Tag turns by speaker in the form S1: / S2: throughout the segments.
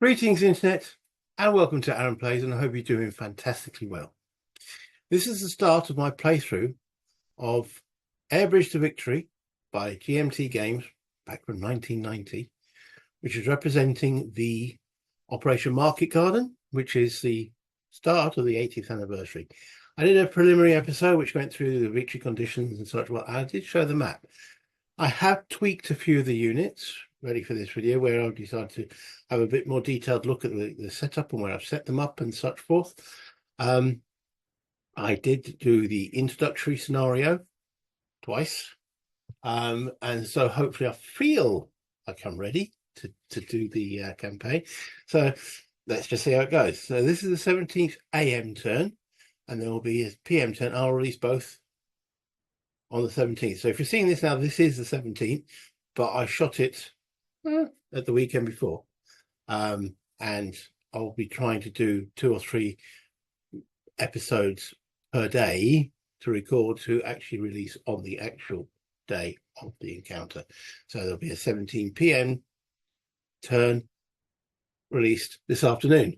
S1: Greetings, Internet, and welcome to Aaron Plays, and I hope you're doing fantastically well. This is the start of my playthrough of Airborne to Victory by GMT Games back from 1990, which is representing the Operation Market Garden, which is the start of the 80th anniversary. I did a preliminary episode which went through the victory conditions and such. Well, I did show the map. I have tweaked a few of the units ready for this video, where I've decided to have a bit more detailed look at the setup and where I've set them up and such forth. I did do the introductory scenario twice, and so hopefully I feel like I'm ready to do the campaign. So let's just see how it goes. So this is the 17th AM turn, and there will be a PM turn. I'll release both on the 17th. So if you're seeing this now, this is the 17th, but I shot it at the weekend before, and I'll be trying to do 2 or 3 episodes per day to record to actually release on the actual day of the encounter. So there'll be a 17 PM turn released this afternoon,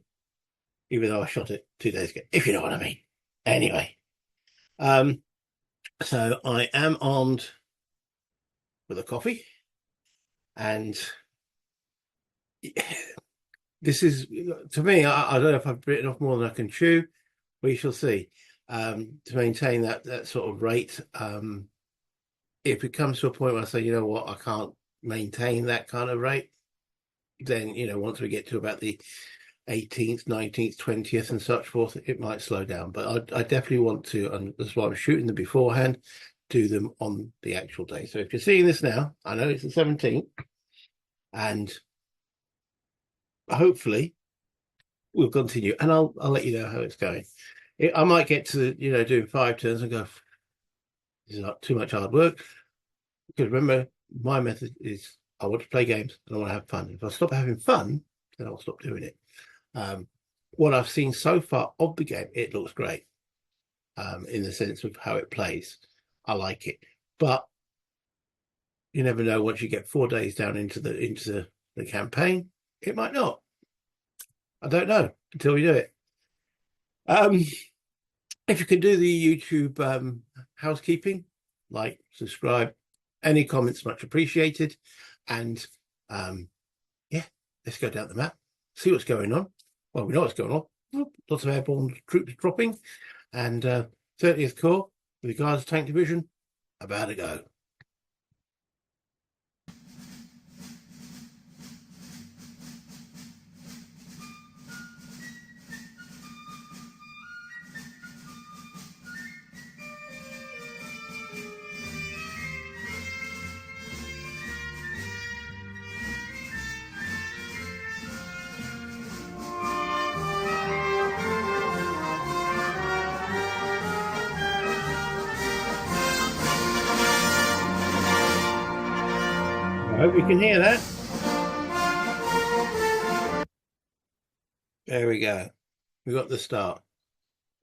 S1: even though I shot it 2 days ago, if you know what I mean. Anyway, so I am armed with a coffee, and this is, to me, I don't know if I've bitten off more than I can chew. We shall see. To maintain that sort of rate, if it comes to a point where I say, you know what, I can't maintain that kind of rate, then, you know, once we get to about the 18th, 19th, 20th and such forth, it might slow down. But I definitely want to, and that's why I'm shooting them beforehand, do them on the actual day. So if you're seeing this now, I know it's the 17th, and hopefully we'll continue, and I'll let you know how it's going. I might get to, you know, doing 5 turns and go, this is not too much hard work, because remember, my method is I want to play games and I want to have fun. If I stop having fun, then I'll stop doing it. What I've seen so far of the game, it looks great, in the sense of how it plays. I like it, but you never know. Once you get 4 days down into the campaign, it might not. I don't know until we do it. If you can do the YouTube housekeeping, like, subscribe, any comments much appreciated, and yeah, let's go down the map, see what's going on. Well, we know what's going on. Lots of airborne troops dropping, and 30th Corps with the Guards Tank Division about to go. I hope you can hear that. There we go. We got the start.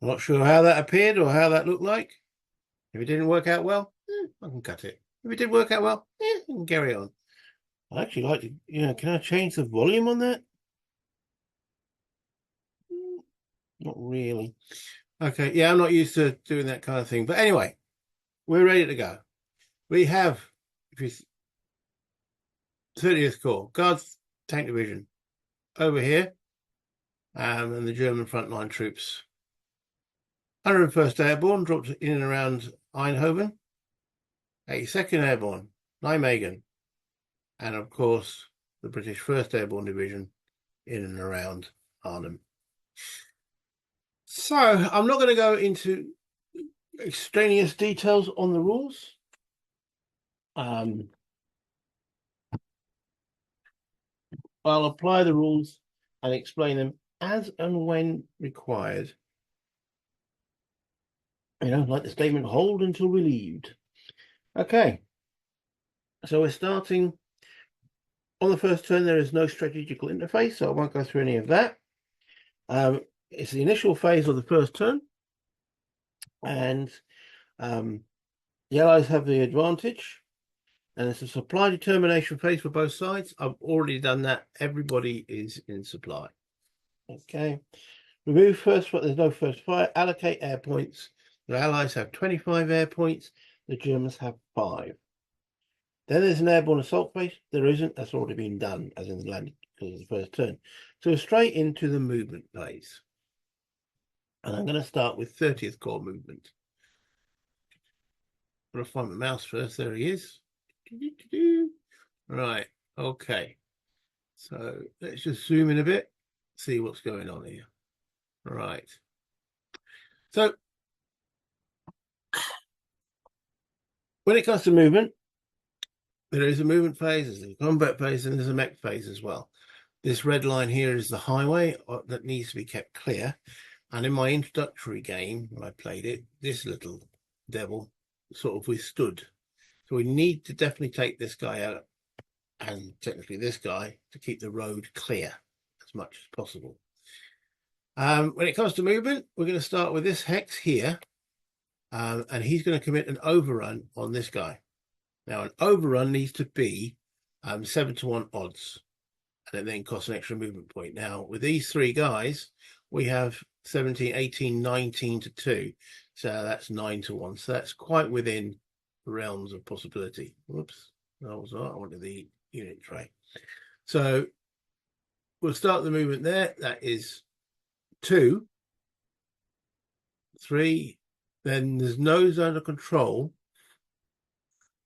S1: I'm not sure how that appeared or how that looked like. If it didn't work out well, I can cut it. If it did work out well, I can carry on. I actually like to, you know, can I change the volume on that? Not really. Okay, yeah, I'm not used to doing that kind of thing. But anyway, we're ready to go. We have 30th Corps, Guards Tank Division over here, and the German frontline troops. 101st Airborne dropped in and around Eindhoven, 82nd Airborne, Nijmegen, and of course the British 1st Airborne Division in and around Arnhem. So I'm not going to go into extraneous details on the rules. I'll apply the rules and explain them as and when required. You know, like the statement, hold until relieved. Okay, so we're starting on the first turn. There is no strategical interface, so I won't go through any of that. It's the initial phase of the first turn, and yellows have the advantage. And it's a supply determination phase for both sides. I've already done that. Everybody is in supply. Okay. Remove first, there's no first fire. Allocate air points. The Allies have 25 air points. The Germans have 5. Then there's an airborne assault phase. There isn't. That's already been done, as in the landing, because of the first turn. So straight into the movement phase. And I'm going to start with 30th Corps movement. I'm going to find my mouse first. There he is. Right. Okay. So let's just zoom in a bit, see what's going on here. Right. So when it comes to movement, there is a movement phase, there's a combat phase, and there's a mech phase as well. This red line here is the highway that needs to be kept clear. And in my introductory game, when I played it, this little devil sort of withstood. So we need to definitely take this guy out, and technically this guy, to keep the road clear as much as possible. When it comes to movement, we're going to start with this hex here, and he's going to commit an overrun on this guy. Now, an overrun needs to be 7-to-1 odds, and it then costs an extra movement point. Now, with these 3 guys, we have 17, 18, 19 to 2, so that's 9-to-1. So that's quite within the realms of possibility. Whoops, that was right. I wanted the unit tray. So we'll start the movement there. That is 2, 3. Then there's no zone of control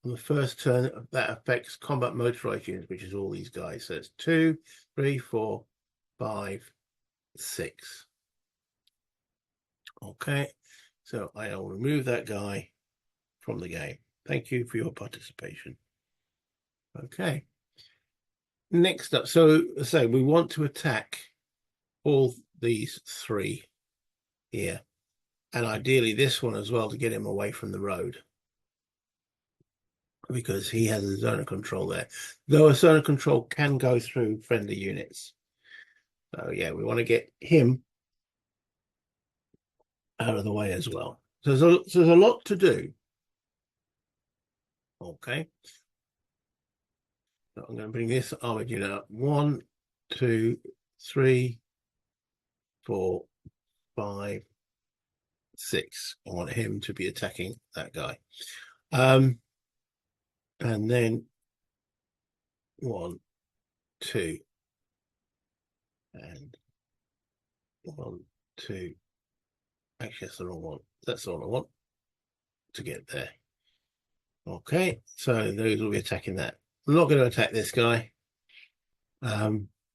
S1: on the first turn that affects combat motorized units, which is all these guys. So it's 2, 3, 4, 5, 6. Okay, so I'll remove that guy from the game. Thank you for your participation. Okay. Next up, so we want to attack all these 3 here, and ideally this one as well, to get him away from the road, because he has a zone of control there, though a zone of control can go through friendly units. So yeah, we want to get him out of the way as well. So there's a lot to do. Okay, so I'm going to bring this armored unit up. 1, 2, 3, 4, 5, 6. I want him to be attacking that guy. And then 1, 2, and 1, 2. Actually, that's the wrong one. That's all I want to get there. Okay, so those will be attacking that. I'm not going to attack this guy.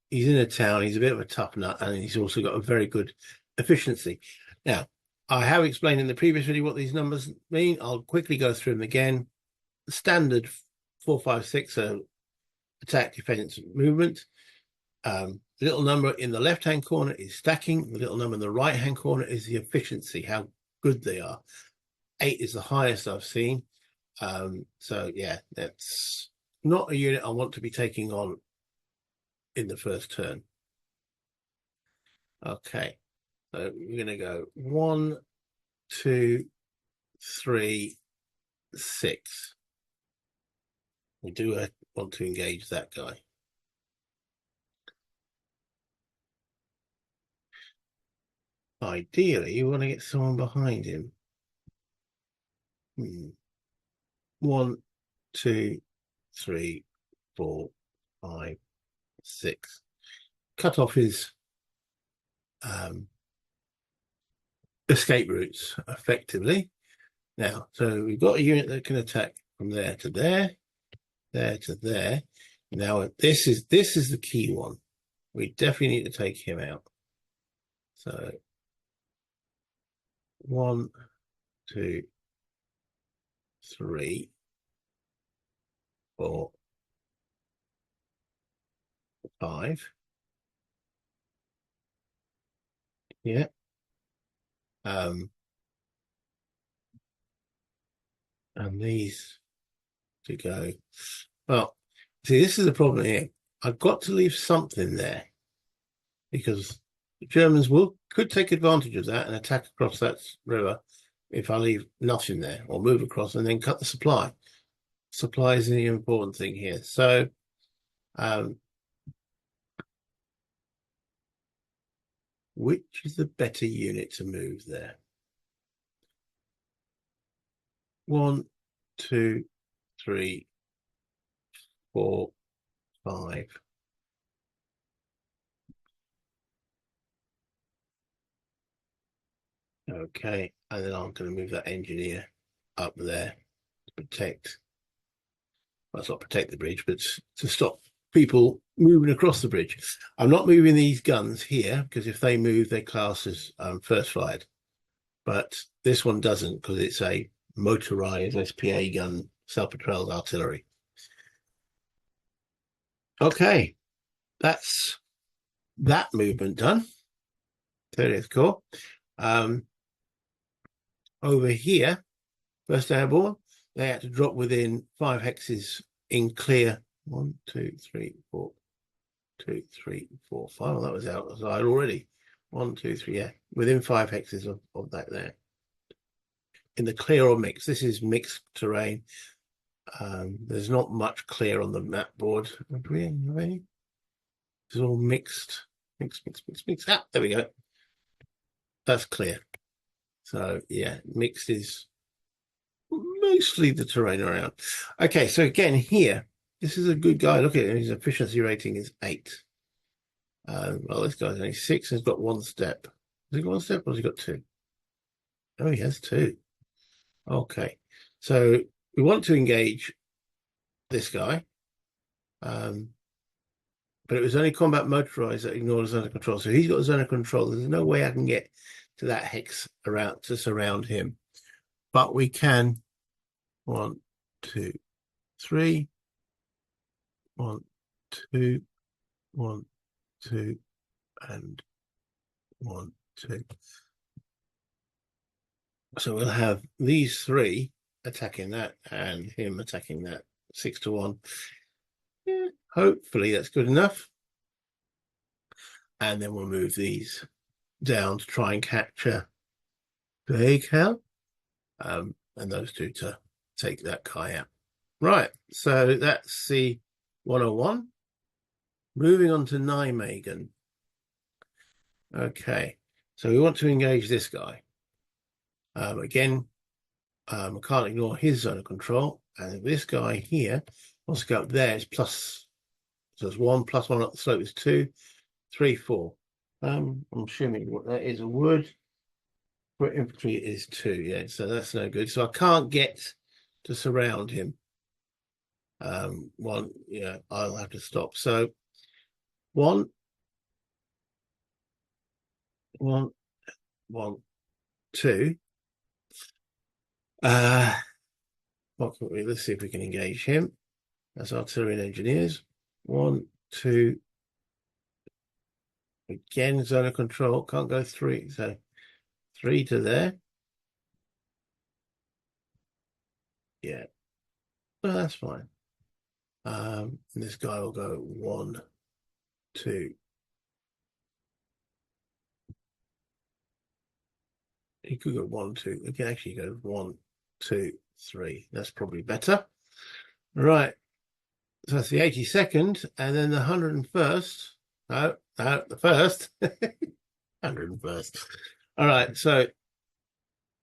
S1: He's in a town. He's a bit of a tough nut, and he's also got a very good efficiency. Now, I have explained in the previous video what these numbers mean. I'll quickly go through them again. Standard 4, 5, 6 are attack, defense, movement. The little number in the left-hand corner is stacking. The little number in the right-hand corner is the efficiency, how good they are. 8 is the highest I've seen. So yeah, that's not a unit I want to be taking on in the first turn. Okay, so we're going to go 1, 2, 3, 6. We do want to engage that guy. Ideally, you want to get someone behind him. 1, 2, 3, 4, 5, 6. Cut off his escape routes effectively. Now, so we've got a unit that can attack from there to there, there to there. Now, this is the key one. We definitely need to take him out. So 1, 2, 3, 4, 5. Yeah. And these to go. Well, see, this is the problem here. I've got to leave something there, because the Germans could take advantage of that and attack across that river if I leave nothing there, or move across and then cut the supply. supply is the important thing here. So which is the better unit to move there? 1, 2, 3, 4, 5. Okay, and then I'm going to move that engineer up there to protect. Well, it's not protect the bridge, but to stop people moving across the bridge. I'm not moving these guns here because if they move, they class as first fired. But this one doesn't because it's a motorized SPA gun, self-propelled artillery. Okay, that's that movement done. 30th Corps. Over here, 1st Airborne, they had to drop within 5 hexes in clear. 1, 2, 3, 4, 2, 3, 4, 5. Well, that was outside already. 1, 2, 3, yeah, within 5 hexes of that there. In the clear or mix, this is mixed terrain. There's not much clear on the map board. It's all mixed. Mix. Ah, there we go. That's clear. So yeah, mixed is mostly the terrain around. Okay, so again here, this is a good guy. Look at it, his efficiency rating is 8. Well, this guy's only 6 and has got 1 step. Has he got 1 step or has he got 2? Oh, he has 2. Okay, so we want to engage this guy. But it was only combat motorized that ignored the zone of control. So he's got a zone of control. There's no way I can get to that hex around to surround him. But we can 1, 2, 3. 1, 2, 1, 2, and 1, 2. So we'll have these 3 attacking that and him attacking that 6 to 1. Yeah, hopefully that's good enough. And then we'll move these down to try and capture breakout. And those 2 to take that guy out. Right, so that's the 101. Moving on to Nijmegen. Okay, so we want to engage this guy. Again, I can't ignore his zone of control. And this guy here wants to go up there. It's plus, so it's 1 plus 1 up the slope is 2, 3, 4. I'm assuming what that is a wood. For infantry it is 2, yeah, so that's no good. So I can't get to surround him. One, yeah, I'll have to stop. So 1, 1, 1, 2. What can we, let's see if we can engage him. That's artillery and engineers. 1, 2. Again, zone of control. Can't go 3. So 3 to there. Yeah. No, that's fine. And this guy will go 1, 2. He could go 1, 2. He can actually go 1, 2, 3. That's probably better. Right. So that's the 82nd, and then the 101st. No, the first. 101st. All right, so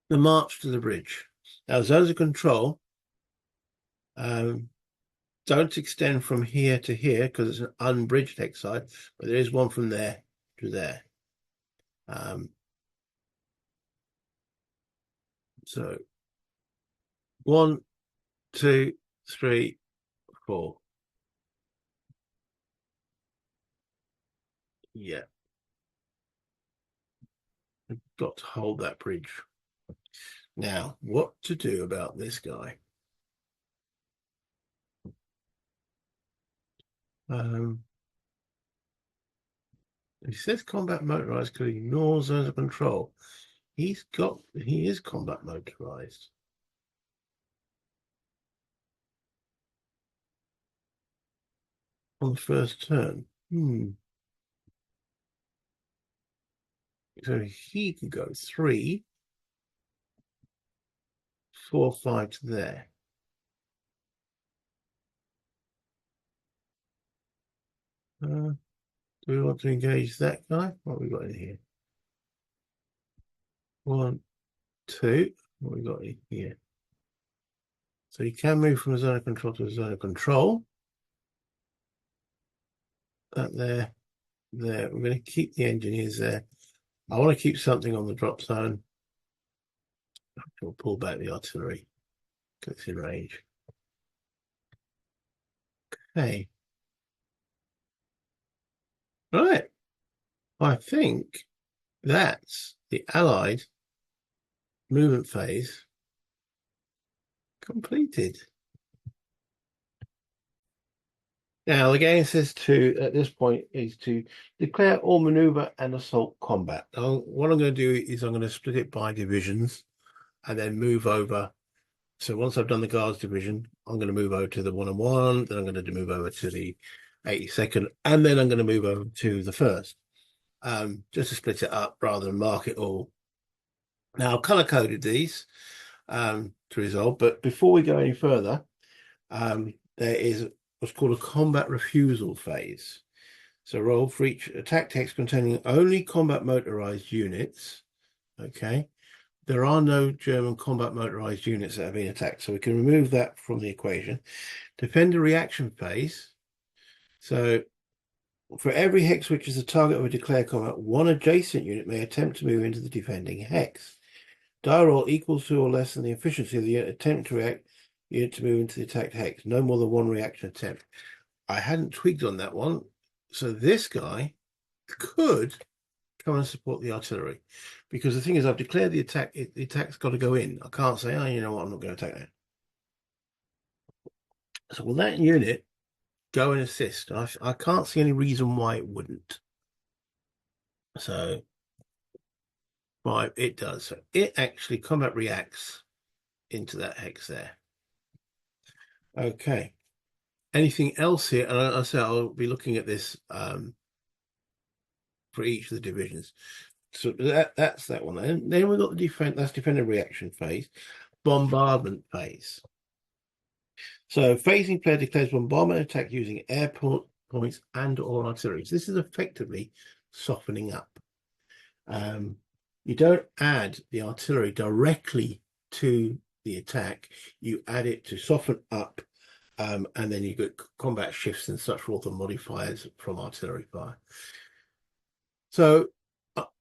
S1: the march to the bridge. Now, zones of control don't extend from here to here because it's an unbridged exercise, but there is one from there to there. So 1, 2, 3, 4. Yeah. I've got to hold that bridge. Now, what to do about this guy? He says combat motorized because he ignores zones of control. He is combat motorized. On the first turn. So he can go 3, 4, 5 to there. Do we want to engage that guy? What have we got in here? 1, 2. What have we got in here? So you can move from a zone of control to a zone of control. That there. We're going to keep the engineers there. I want to keep something on the drop zone. We'll pull back the artillery because it's in range. Okay. Right. I think that's the Allied movement phase completed. Now, the game says at this point, is to declare all maneuver and assault combat. Now, what I'm going to do is I'm going to split it by divisions and then move over. So once I've done the Guards division, I'm going to move over to the 1-on-1, then I'm going to move over to the 82nd, and then I'm going to move over to the 1st, just to split it up rather than mark it all. Now, I've color-coded these to resolve, but before we go any further, there is what's called a combat refusal phase. So roll for each attack text containing only combat motorized units. Okay. There are no German combat motorized units that have been attacked, so we can remove that from the equation. Defender reaction phase. So for every hex which is the target of a declared combat, one adjacent unit may attempt to move into the defending hex. Die roll equals to or less than the efficiency of the unit attempt to react unit to move into the attacked hex. No more than one reaction attempt. I hadn't twigged on that one. So this guy could come and support the artillery, because the thing is, I've declared the attack. The attack's got to go in. I can't say, oh, you know what, I'm not going to attack that. So will that unit go and assist? I can't see any reason why it wouldn't. So, right, it does. So it actually combat reacts into that hex there. Okay. Anything else here? And I say I'll be looking at this for each of the divisions. So that's that one. And then we've got the defense. That's defender reaction phase, bombardment phase. So phasing player declares bombardment attack using airport points and or artillery. So this is effectively softening up. You don't add the artillery directly to the attack. You add it to soften up, and then you get combat shifts and such forth and modifiers from artillery fire. So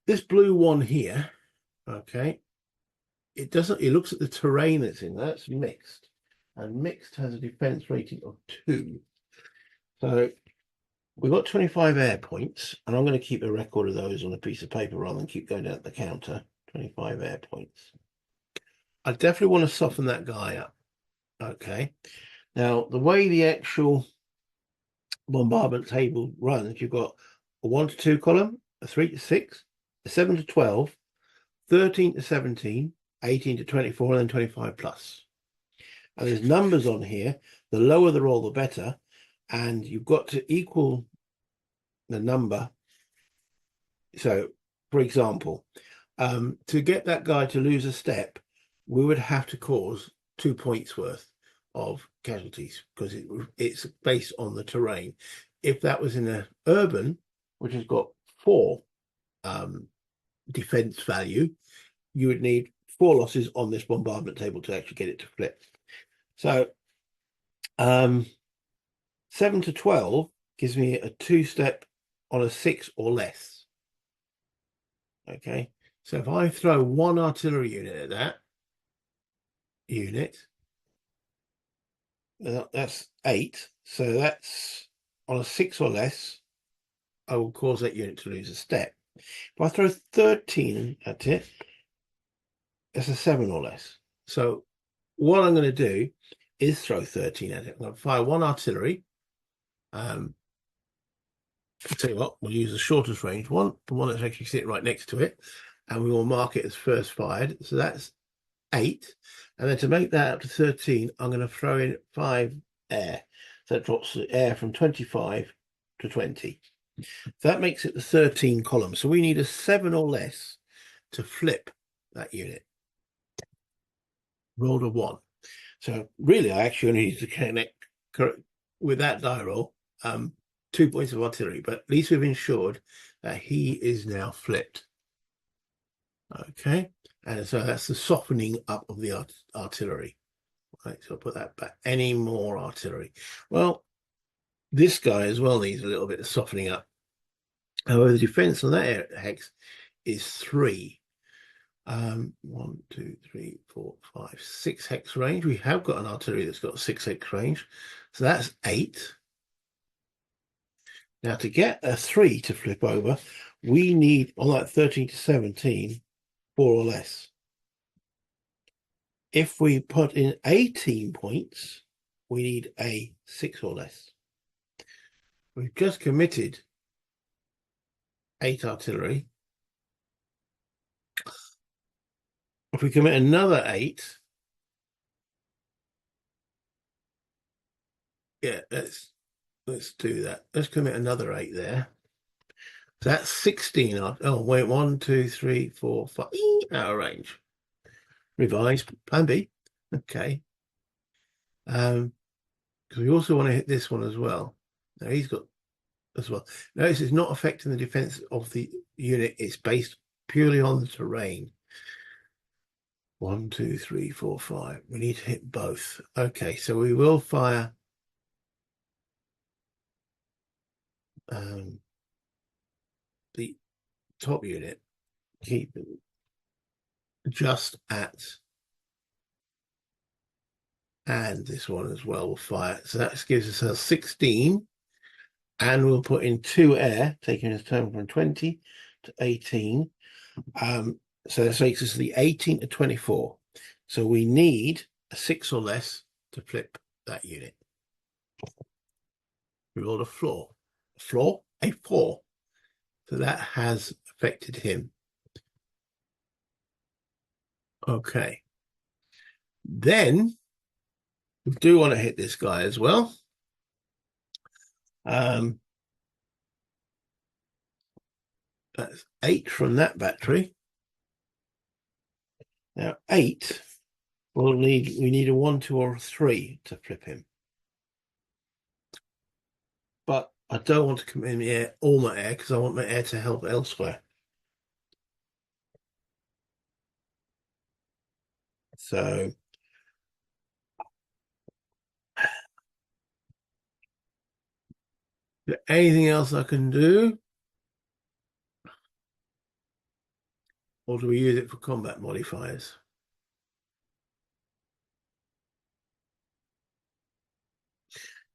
S1: this blue one here, okay, it looks at the terrain that's in there. That's mixed, and mixed has a defense rating of 2. So we've got 25 air points, and I'm going to keep a record of those on a piece of paper rather than keep going down the counter. 25 air points. I definitely want to soften that guy up. Okay. Now, the way the actual bombardment table runs, you've got a 1 to 2 column, a 3 to 6, a 7 to 12, 13 to 17, 18 to 24, and then 25 plus. And there's numbers on here. The lower the roll, the better. And you've got to equal the number. So, for example, to get that guy to lose a step, we would have to cause 2 points worth of casualties, because it's based on the terrain. If that was in an urban, which has got 4 defense value, you would need 4 losses on this bombardment table to actually get it to flip. So 7 to 12 gives me a 2-step on a 6 or less. Okay, so if I throw 1 artillery unit at that unit, that's 8. So that's on a 6 or less, I will cause that unit to lose a step. If I throw 13 at it, it's a 7 or less. So what I'm going to do is throw 13 at it. I'm going to fire 1 artillery. I'll tell you what, we'll use the shortest range one, the one that's actually sitting right next to it, and we will mark it as first fired. So that's 8. And then to make that up to 13, I'm going to throw in 5 air. So that drops the air from 25 to 20. So that makes it the 13 column. So we need a 7 or less to flip that unit. Rolled a 1. So really, I actually only need to connect with that die roll 2 points of artillery, but at least we've ensured that he is now flipped. Okay, and so that's the softening up of the artillery. Right, so I'll put that back. Any more artillery? Well, this guy as well needs a little bit of softening up. However, the defense on that hex is 3. 1, 2, 3, 4, 5, 6 hex range. We have got an artillery that's got 6 hex range, so that's 8. Now, to get a 3 to flip over, we need on that 13 to 17, 4 or less. If we put in 18 points, we need a 6 or less. We've just committed 8 artillery. If we commit another 8, yeah, let's do that. Let's commit another 8 there. So that's 16. Oh, wait, 1, 2, 3, 4, 5, out of range. Revised, plan B. Okay. Because we also want to hit this one as well. Now he's got as well. Notice it's not affecting the defense of the unit. It's based purely on the terrain. 1, 2, 3, 4, 5. We need to hit both. Okay, so we will fire the top unit. Keep it just at, and this one as well will fire. So that gives us a 16, and we'll put in 2 air, taking his turn from 20 to 18. So that takes us to the 18 to 24. So we need a 6 or less to flip that unit. We rolled a 4. A 4. So that has affected him. Okay. Then we do want to hit this guy as well. That's 8 from that battery. Now 8, we need a 1, 2, or a 3 to flip him. But I don't want to commit the air, all my air, because I want my air to help elsewhere. So is there anything else I can do? Or do we use it for combat modifiers?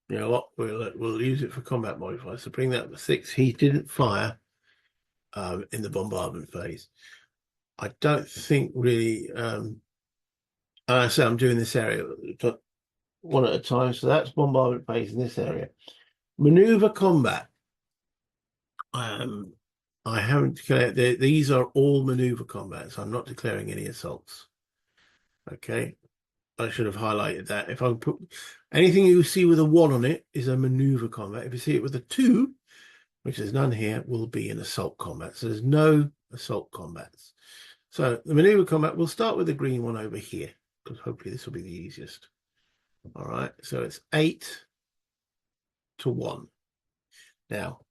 S1: You know what? We'll use it for combat modifiers. So bring that to 6. He didn't fire in the bombardment phase. I don't think really. I say I'm doing this area one at a time. So that's bombardment phase in this area. Maneuver combat. I haven't declared. These are all maneuver combats. I'm not declaring any assaults. Okay. I should have highlighted that. If I put anything you see with a 1 on it is a maneuver combat. If you see it with a 2, which there's none here, will be an assault combat. So there's no assault combats. So the maneuver combat, we'll start with the green one over here, because hopefully this will be the easiest. All right, so it's 8 to 1. Now,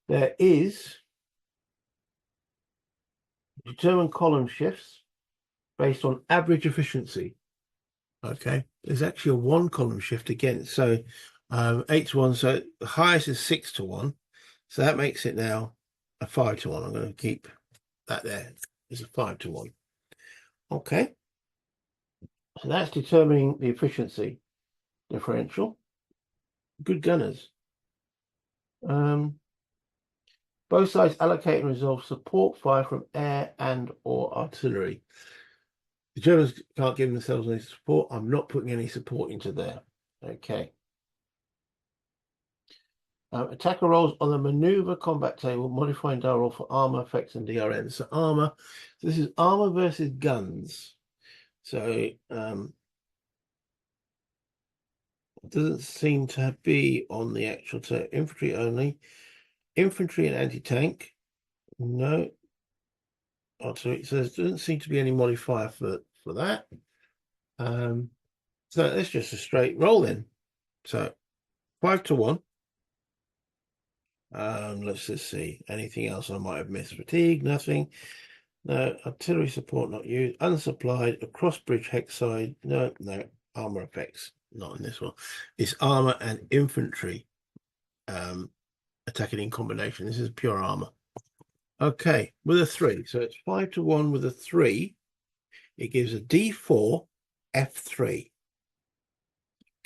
S1: there is determined column shifts based on average efficiency. Okay, there's actually a 1 column shift again. So 8 to 1. So the highest is 6 to 1. So that makes it now a 5 to 1. I'm going to keep that there. It's a 5 to 1. Okay. So that's determining the efficiency differential. Good gunners. Both sides allocate and resolve support fire from air and or artillery. The Germans can't give themselves any support. I'm not putting any support into there. Okay. Attacker rolls on the maneuver combat table, modifying die roll for armor effects and DRM. So armor. So this is armor versus guns. So it doesn't seem to be on the actual infantry only. Infantry and anti-tank. No. Artillery. So there doesn't seem to be any modifier for that. So it's just a straight roll then. So 5 to 1. Let's just see. Anything else I might have missed? Fatigue, nothing. No. Artillery support not used. Unsupplied. Across bridge hex side. No. Armor effects not in this one. It's armor and infantry attacking in combination. This is pure armor. Okay, with a 3. So it's 5-1 with a 3. It gives a D4 F3.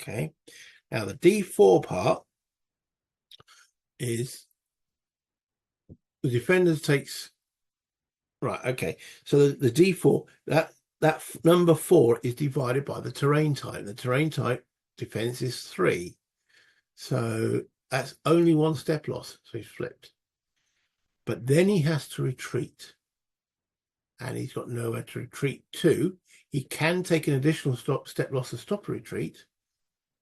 S1: Okay. Now the D4 part is the defenders takes right. Okay. So the D4 that number 4 is divided by the terrain type. The terrain type defense is 3. So that's only 1 step loss. So he's flipped. But then he has to retreat. And he's got nowhere to retreat to. He can take an additional step loss to stop a retreat,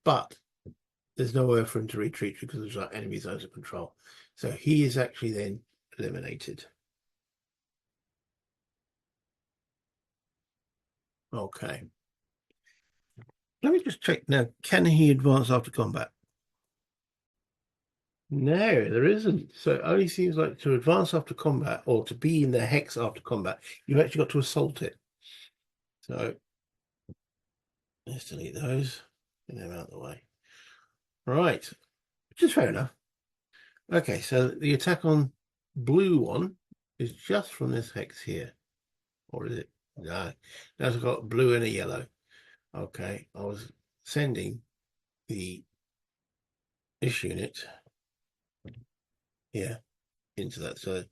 S1: but there's nowhere for him to retreat because there's like enemy zones of control. So he is actually then eliminated. Okay. Let me just check now. Can he advance after combat? No, there isn't. So it only seems like to advance after combat or to be in the hex after combat, you've actually got to assault it. So let's delete those, get them out of the way. Right, which is fair enough. Okay, so the attack on blue one is just from this hex here. Or is it? No, that's got blue and a yellow. Okay, I was sending this unit here into that. So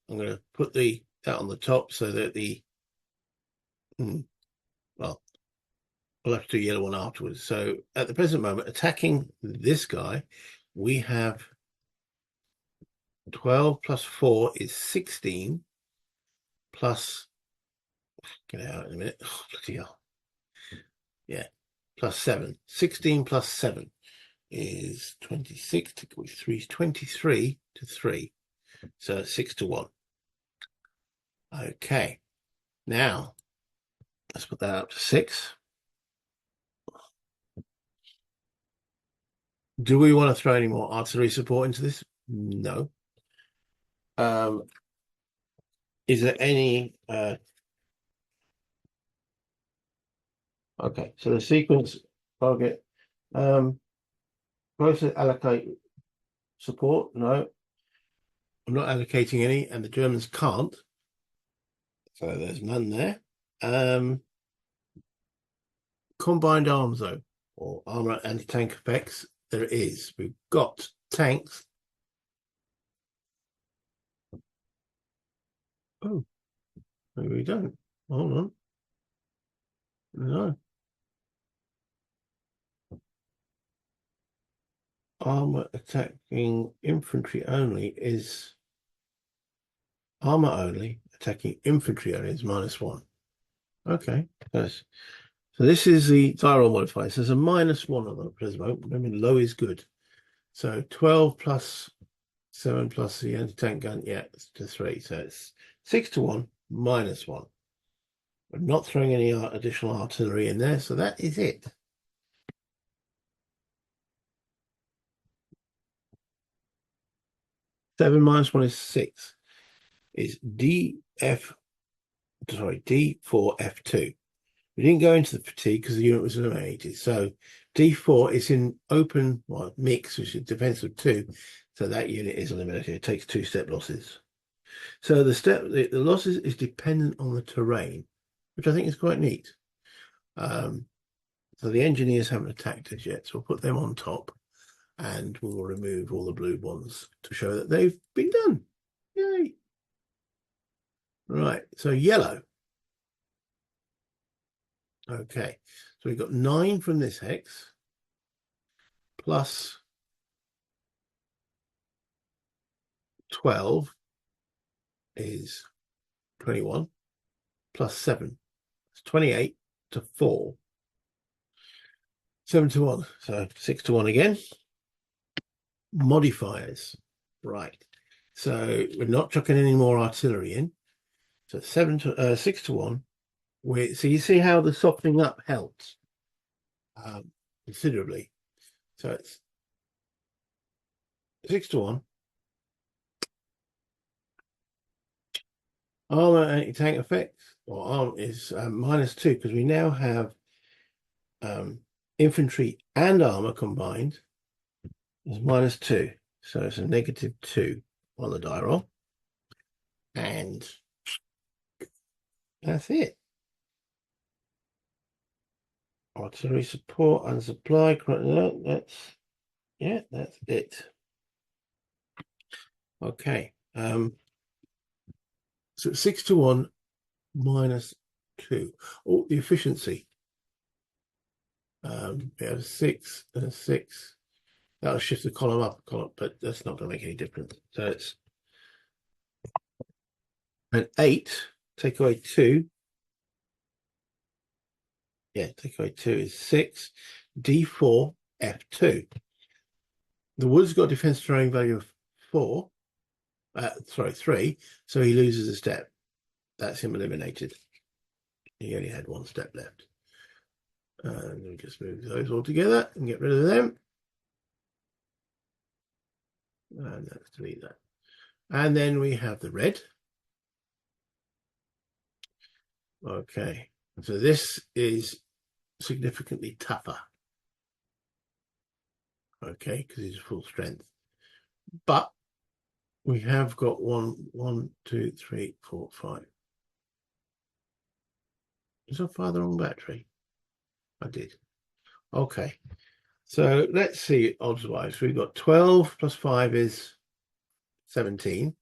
S1: I'm going to put that on the top so that well, we'll have to do yellow one afterwards. So at the present moment, attacking this guy, we have 12 plus 4 is 16 plus, get out in a minute. Oh, bloody hell. Yeah, plus 7. 16 plus 7 is 26 to 3, 23 to 3. So 6-1. Okay, now let's put that up to 6. Do we want to throw any more artillery support into this? No. Is there any okay, so the sequence target process allocate support? No, I'm not allocating any, and the Germans can't. So there's none there. Combined arms though, or armor anti-tank effects, there is. We've got tanks. Oh, maybe we don't. Hold on. No. Armor attacking infantry only is armor only. Attacking infantry only is -1. Okay, yes. So this is the dial modifier. So there's a -1 on the present moment. Remember, low is good. So 12 plus 7 plus the anti-tank gun, yeah, it's to 3. So it's 6-1, -1. We're not throwing any additional artillery in there, so that is it. Seven minus 1 is 6. Is D4F2. We didn't go into the fatigue because the unit was eliminated. So D4 is in open mix, which is defensive 2. So that unit is eliminated. It takes 2 step losses. So the losses is dependent on the terrain, which I think is quite neat. So the engineers haven't attacked us yet, so we'll put them on top, and we will remove all the blue ones to show that they've been done. Yay! Right, so yellow. Okay, so we've got 9 from this hex, plus 12 is 21, plus 7. It's 28 to 4. 7-1, so 6-1 again. Modifiers, right. So we're not chucking any more artillery in. So 6-1. So you see how the softening up helps considerably. So it's 6-1, Armor anti-tank effect or arm is -2 because we now have infantry and armor combined is -2. So it's a -2 on the die roll. And that's it. Artillery support and supply. That's it. Okay. So 6-1 -2. Oh, the efficiency. We have 6 and a 6. That'll shift the column up, but that's not going to make any difference. So it's an 8. Take away 2. Yeah, take away 2 is 6. D4 F2. The wood's got a defense terrain value of 4. 3. So he loses a step. That's him eliminated. He only had 1 step left. And we just move those all together and get rid of them. And let's delete that. And then we have the red. Okay, so this is significantly tougher. Okay, because he's full strength. But we have got 1, 2, 3, 4, 5. Is I fire the wrong battery? I did. Okay, so let's see odds-wise. We've got 12 plus 5 is 17.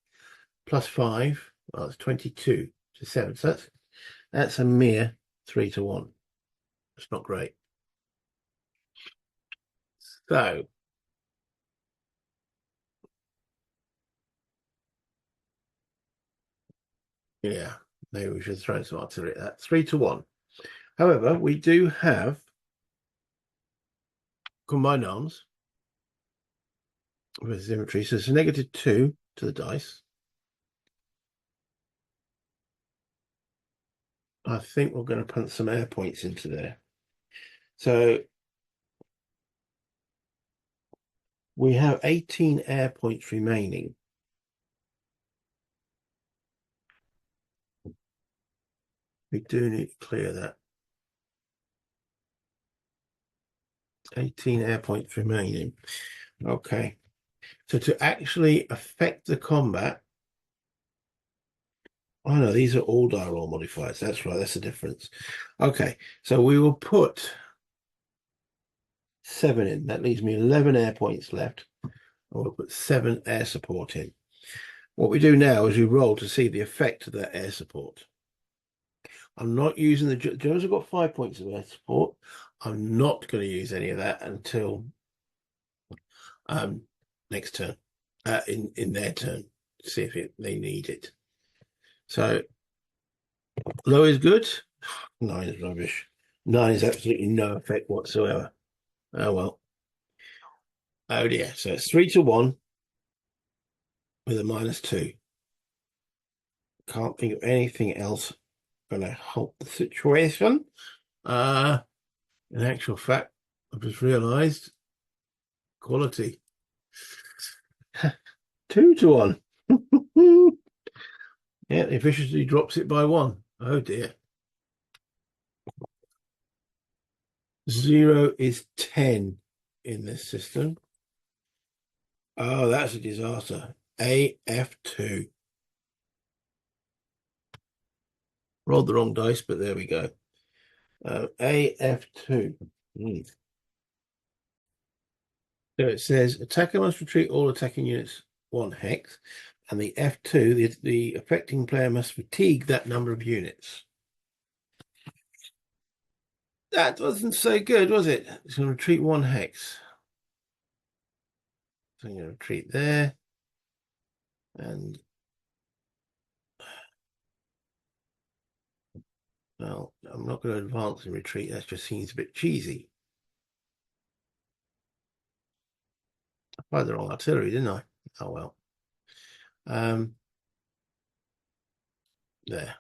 S1: Plus 5, well, it's 22 to 7. So that's a mere 3-1. It's not great. So yeah, maybe we should throw some artillery at that. 3-1. However, we do have combined arms with infantry, so it's a -2 to the dice. I think we're going to punt some air points into there. So we have 18 air points remaining. We do need to clear that. 18 air points remaining. Okay. So to actually affect the combat, oh no, these are all die roll modifiers. That's right, that's the difference. Okay, so we will put 7 in. That leaves me 11 air points left. And we'll put 7 air support in. What we do now is we roll to see the effect of that air support. I'm not using the Germans have got 5 points of air support. I'm not going to use any of that until next turn, in their turn, to see if they need it. So low is good. 9 is rubbish. 9 is absolutely no effect whatsoever. Oh well. Oh dear. So it's 3-1 with a -2. Can't think of anything else going to help the situation. In actual fact, I've just realised quality. 2-1. Yeah, the efficiency drops it by 1. Oh dear. 0 is 10 in this system. Oh, that's a disaster. AF2. Rolled the wrong dice, but there we go. AF2. So it says attacker must retreat all attacking units 1 hex, and the F2, the affecting player must fatigue that number of units. That wasn't so good, was it? It's going to retreat 1 hex. So I'm going to retreat there. And well, I'm not going to advance and retreat. That just seems a bit cheesy. I fired the wrong artillery, didn't I? Oh well. There.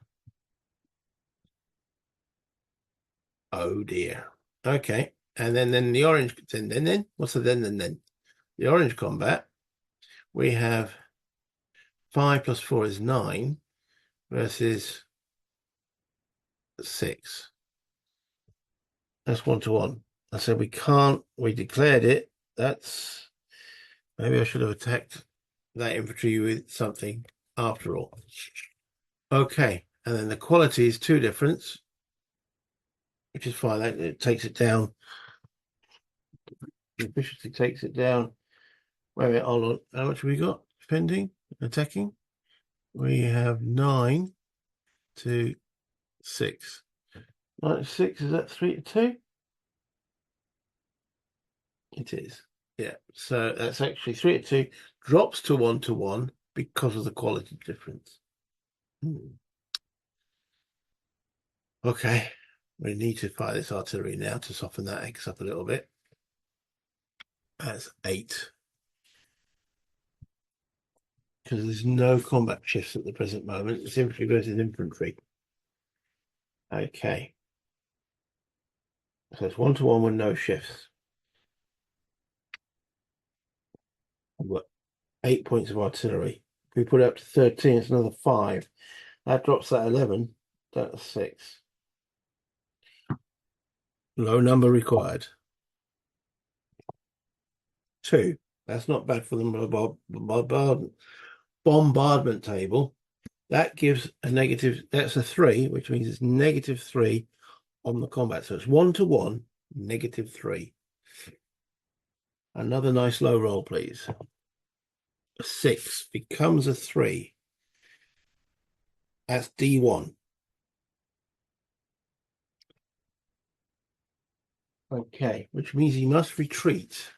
S1: Oh dear. Okay. And then the orange, then what's the then? The orange combat, we have 5 plus 4 is 9. versus 6. That's 1-to-1. I said we can't, we declared it. That's, maybe I should have attacked that infantry with something after all. Okay, and then the quality is 2 difference, which is fine. That it takes it down. The efficiency takes it down. Wait a minute, hold on. How much have we got? Defending, attacking. We have 9 to 6. 9 to 6, is that 3 to 2? It is. Yeah. So that's actually 3 to 2, drops to 1-to-1 because of the quality difference. Okay. We need to fire this artillery now to soften that X up a little bit. That's 8. Because there's no combat shifts at the present moment. It's infantry versus infantry. Okay. So it's 1-to-1 with no shifts. We've got 8 points of artillery. If we put it up to 13, it's another 5. That drops that 11 down to 6. Low number required. 2. That's not bad for the bombardment table. That gives a negative, that's a 3, which means it's -3 on the combat. So it's 1-to-1, -3. Another nice low roll, please. A 6 becomes a 3. That's D1. Okay, which means he must retreat.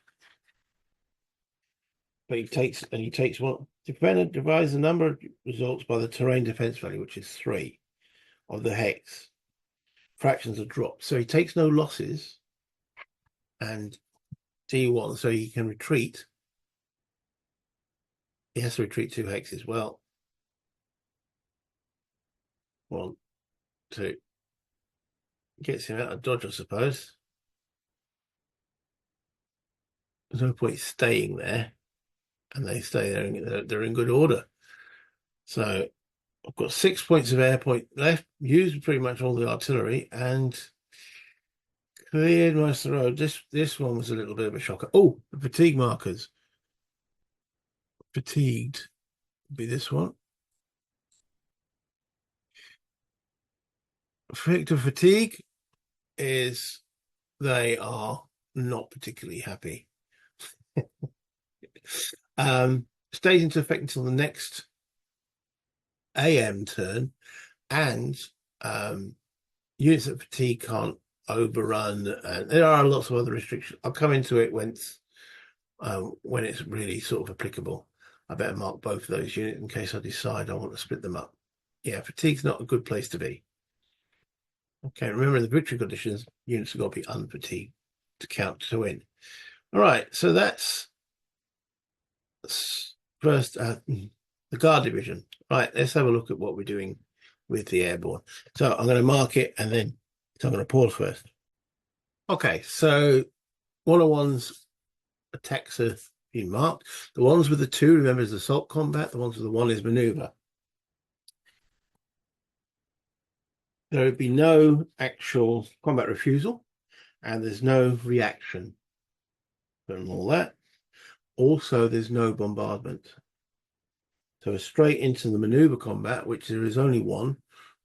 S1: But he takes one. Defender divides the number of results by the terrain defense value, which is 3 of the hex. Fractions are dropped. So he takes no losses and D1, so he can retreat. He has to retreat 2 hexes. Well, 1, 2. Gets him out of dodge, I suppose. There's no point staying there. And they stay there, they're in good order. So I've got 6 points of air point left, used pretty much all the artillery, and cleared most of the road. This one was a little bit of a shocker. Oh, the fatigue markers. Fatigued would be this one. Effect of fatigue is they are not particularly happy. Stays into effect until the next AM turn, and units of fatigue can't overrun, and there are lots of other restrictions. I'll come into it when it's really sort of applicable. I better mark both of those units in case I decide I want to split them up. Yeah, fatigue's not a good place to be. Okay, remember in the victory conditions, units have got to be unfatigued to count to win. All right, so that's first the guard division. Right, let's have a look at what we're doing with the airborne. So I'm going to mark it, and then I'm going to pause first. Okay, so 101's attacks have been marked. The ones with the 2, remember, is assault combat. The ones with the 1 is maneuver. There would be no actual combat refusal, and there's no reaction from all that. Also, there's no bombardment. So straight into the maneuver combat, which there is only 1,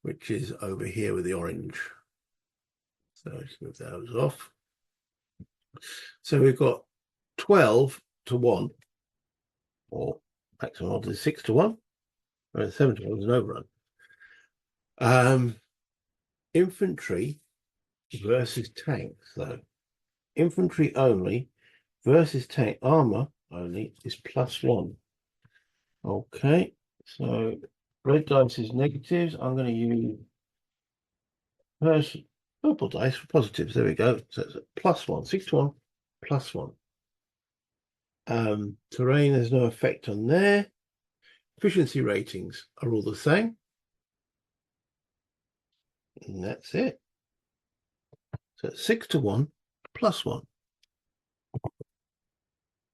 S1: which is over here with the orange. So let's move those off. So we've got 12-1, or maximum odds is 6-1, or 7-1 is an overrun. Infantry versus tanks, though. Infantry only versus tank armor only is +1. Okay, so red dice is negatives. I'm going to use purple dice for positives. There we go. So it's a +1, 6-1, +1. Terrain, there's no effect on there. Efficiency ratings are all the same. And that's it. So 6-1, +1.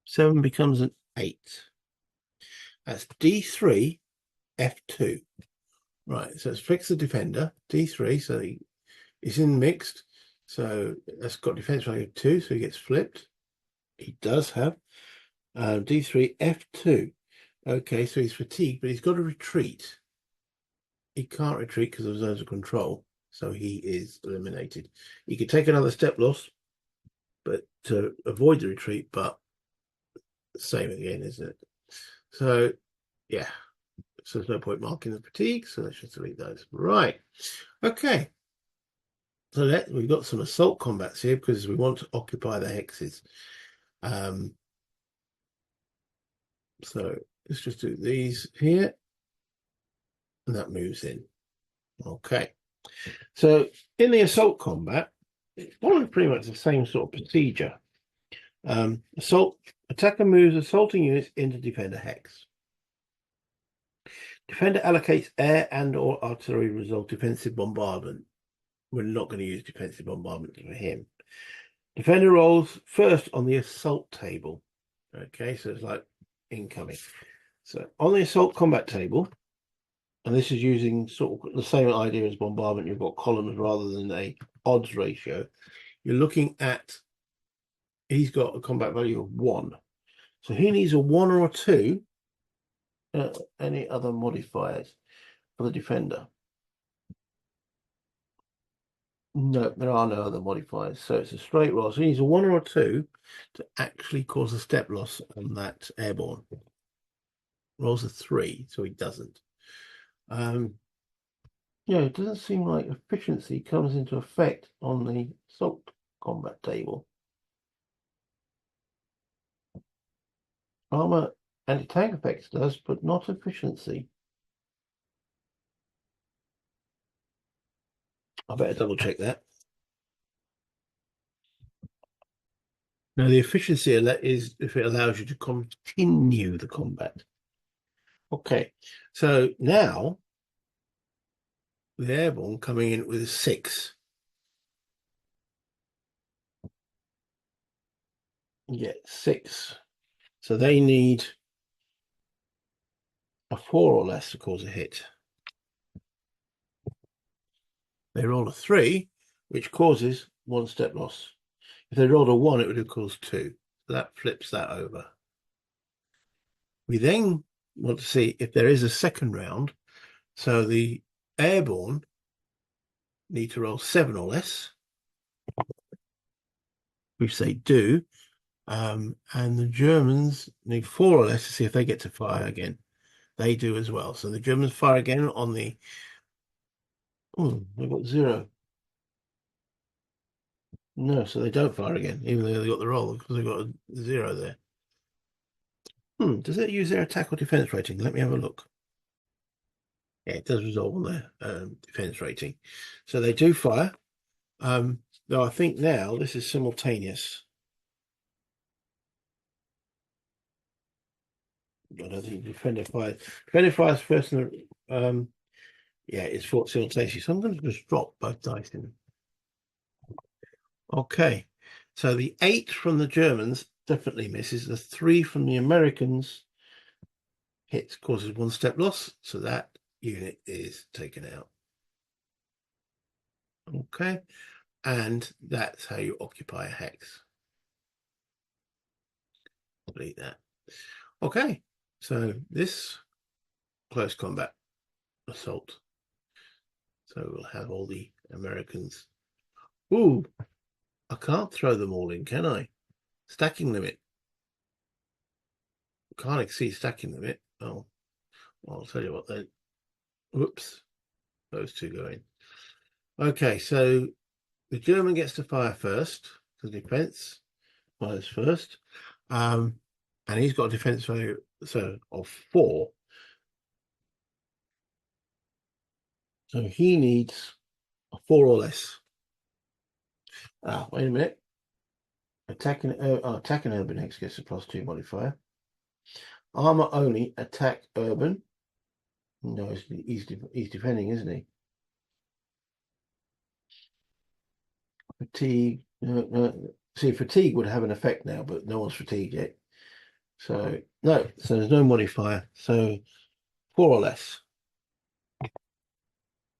S1: 7 becomes an 8. That's D3, F2. Right, so let's fix the defender, D3, so he's in mixed. So that's got defense value of 2, so he gets flipped. He does have D3, F2. Okay, so he's fatigued, but he's got to retreat. He can't retreat because of zones of control, so he is eliminated. He could take another step loss, but to avoid the retreat, but same again, isn't it? So, yeah. So there's no point marking the fatigue, so let's just delete those. Right. Okay. So we've got some assault combats here because we want to occupy the hexes. So let's just do these here. And that moves in. Okay. So in the assault combat, it's following pretty much the same sort of procedure. Attacker moves assaulting units into defender hex. Defender allocates air and or artillery result defensive bombardment. We're not going to use defensive bombardment for him. Defender rolls first on the assault table. Okay, so it's like incoming. So on the assault combat table, and this is using sort of the same idea as bombardment, you've got columns rather than a odds ratio. You're looking at, he's got a combat value of 1. So he needs a 1 or a 2. Any other modifiers for the defender? No, there are no other modifiers. So it's a straight roll. So he needs a 1 or a 2 to actually cause a step loss on that airborne. Rolls a 3, so he doesn't. Yeah, it doesn't seem like efficiency comes into effect on the assault combat table. Armor anti-tank effects does, but not efficiency. I better double check that. Now, the efficiency is if it allows you to continue the combat. Okay, so now the airborne coming in with a 6. Yeah, 6. So they need a 4 or less to cause a hit. They roll a 3, which causes 1 step loss. If they rolled a 1, it would have caused 2. So that flips that over. We then want to see if there is a second round. So the airborne need to roll 7 or less, which they do. And the Germans need 4 or less to see if they get to fire again. They do as well. So the Germans fire again on the... Oh, they've got 0. No, so they don't fire again, even though they got the roll, because they've got a 0 there. Does it use their attack or defense rating? Let me have a look. Yeah, it does resolve on their defense rating. So they do fire. Though I think now this is simultaneous. I don't think defender fires. Defender fires first, and yeah, it's fought simultaneously. So I'm going to just drop both dice in. Okay, so the 8 from the Germans definitely misses. The 3 from the Americans hits, causes 1 step loss, so that unit is taken out. Okay, and that's how you occupy a hex. Delete that. Okay, so this close combat assault. So we'll have all the Americans. Ooh, I can't throw them all in, can I? Stacking limit. Can't exceed stacking limit. Oh, well, I'll tell you what then. Whoops, those 2 go in. Okay, so the German gets to fire first, because defense fires first. And he's got a defense value of 4. So he needs a 4 or less. Wait a minute. Attacking urban hex gets a +2 modifier. Armor only, attack urban. No, he's defending, isn't he? Fatigue. No. See, fatigue would have an effect now, but no one's fatigued yet. So no, so there's no modifier. So 4 or less.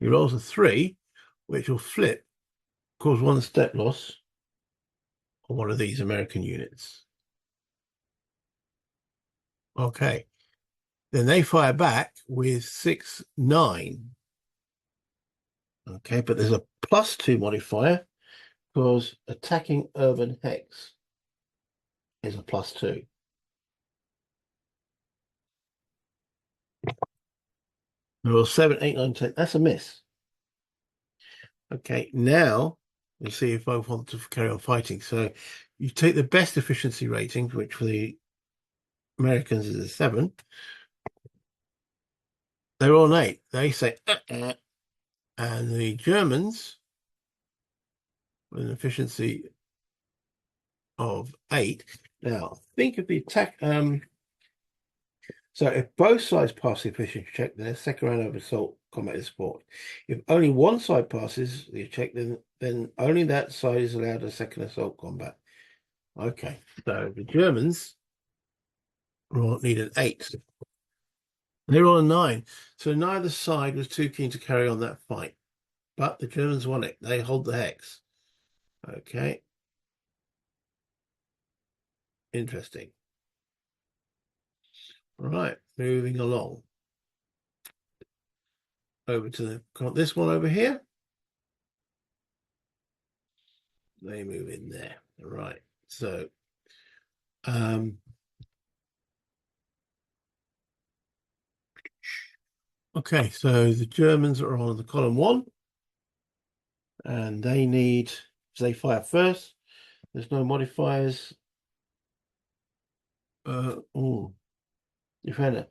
S1: He rolls a 3, which will flip, cause 1 step loss on one of these American units. Okay. Then they fire back with 6, 9. Okay, but there's a +2 modifier because attacking urban hex is a +2. Roll 7, 8, 9, 10. That's a miss. Okay, now we see if both want to carry on fighting. So you take the best efficiency rating, which for the Americans is a 7. They're on 8. They say, and the Germans, with an efficiency of 8. Now, think of the attack. So if both sides pass the efficiency check, then a second round of assault combat is support. If only one side passes the check, then only that side is allowed a second assault combat. Okay, so the Germans need an 8. They're on a 9. So neither side was too keen to carry on that fight. But the Germans won it. They hold the hex. Okay. Interesting. Right, moving along. Over to this one over here. They move in there. Right. So okay, so the Germans are on the column 1. And they fire first. There's no modifiers. Defender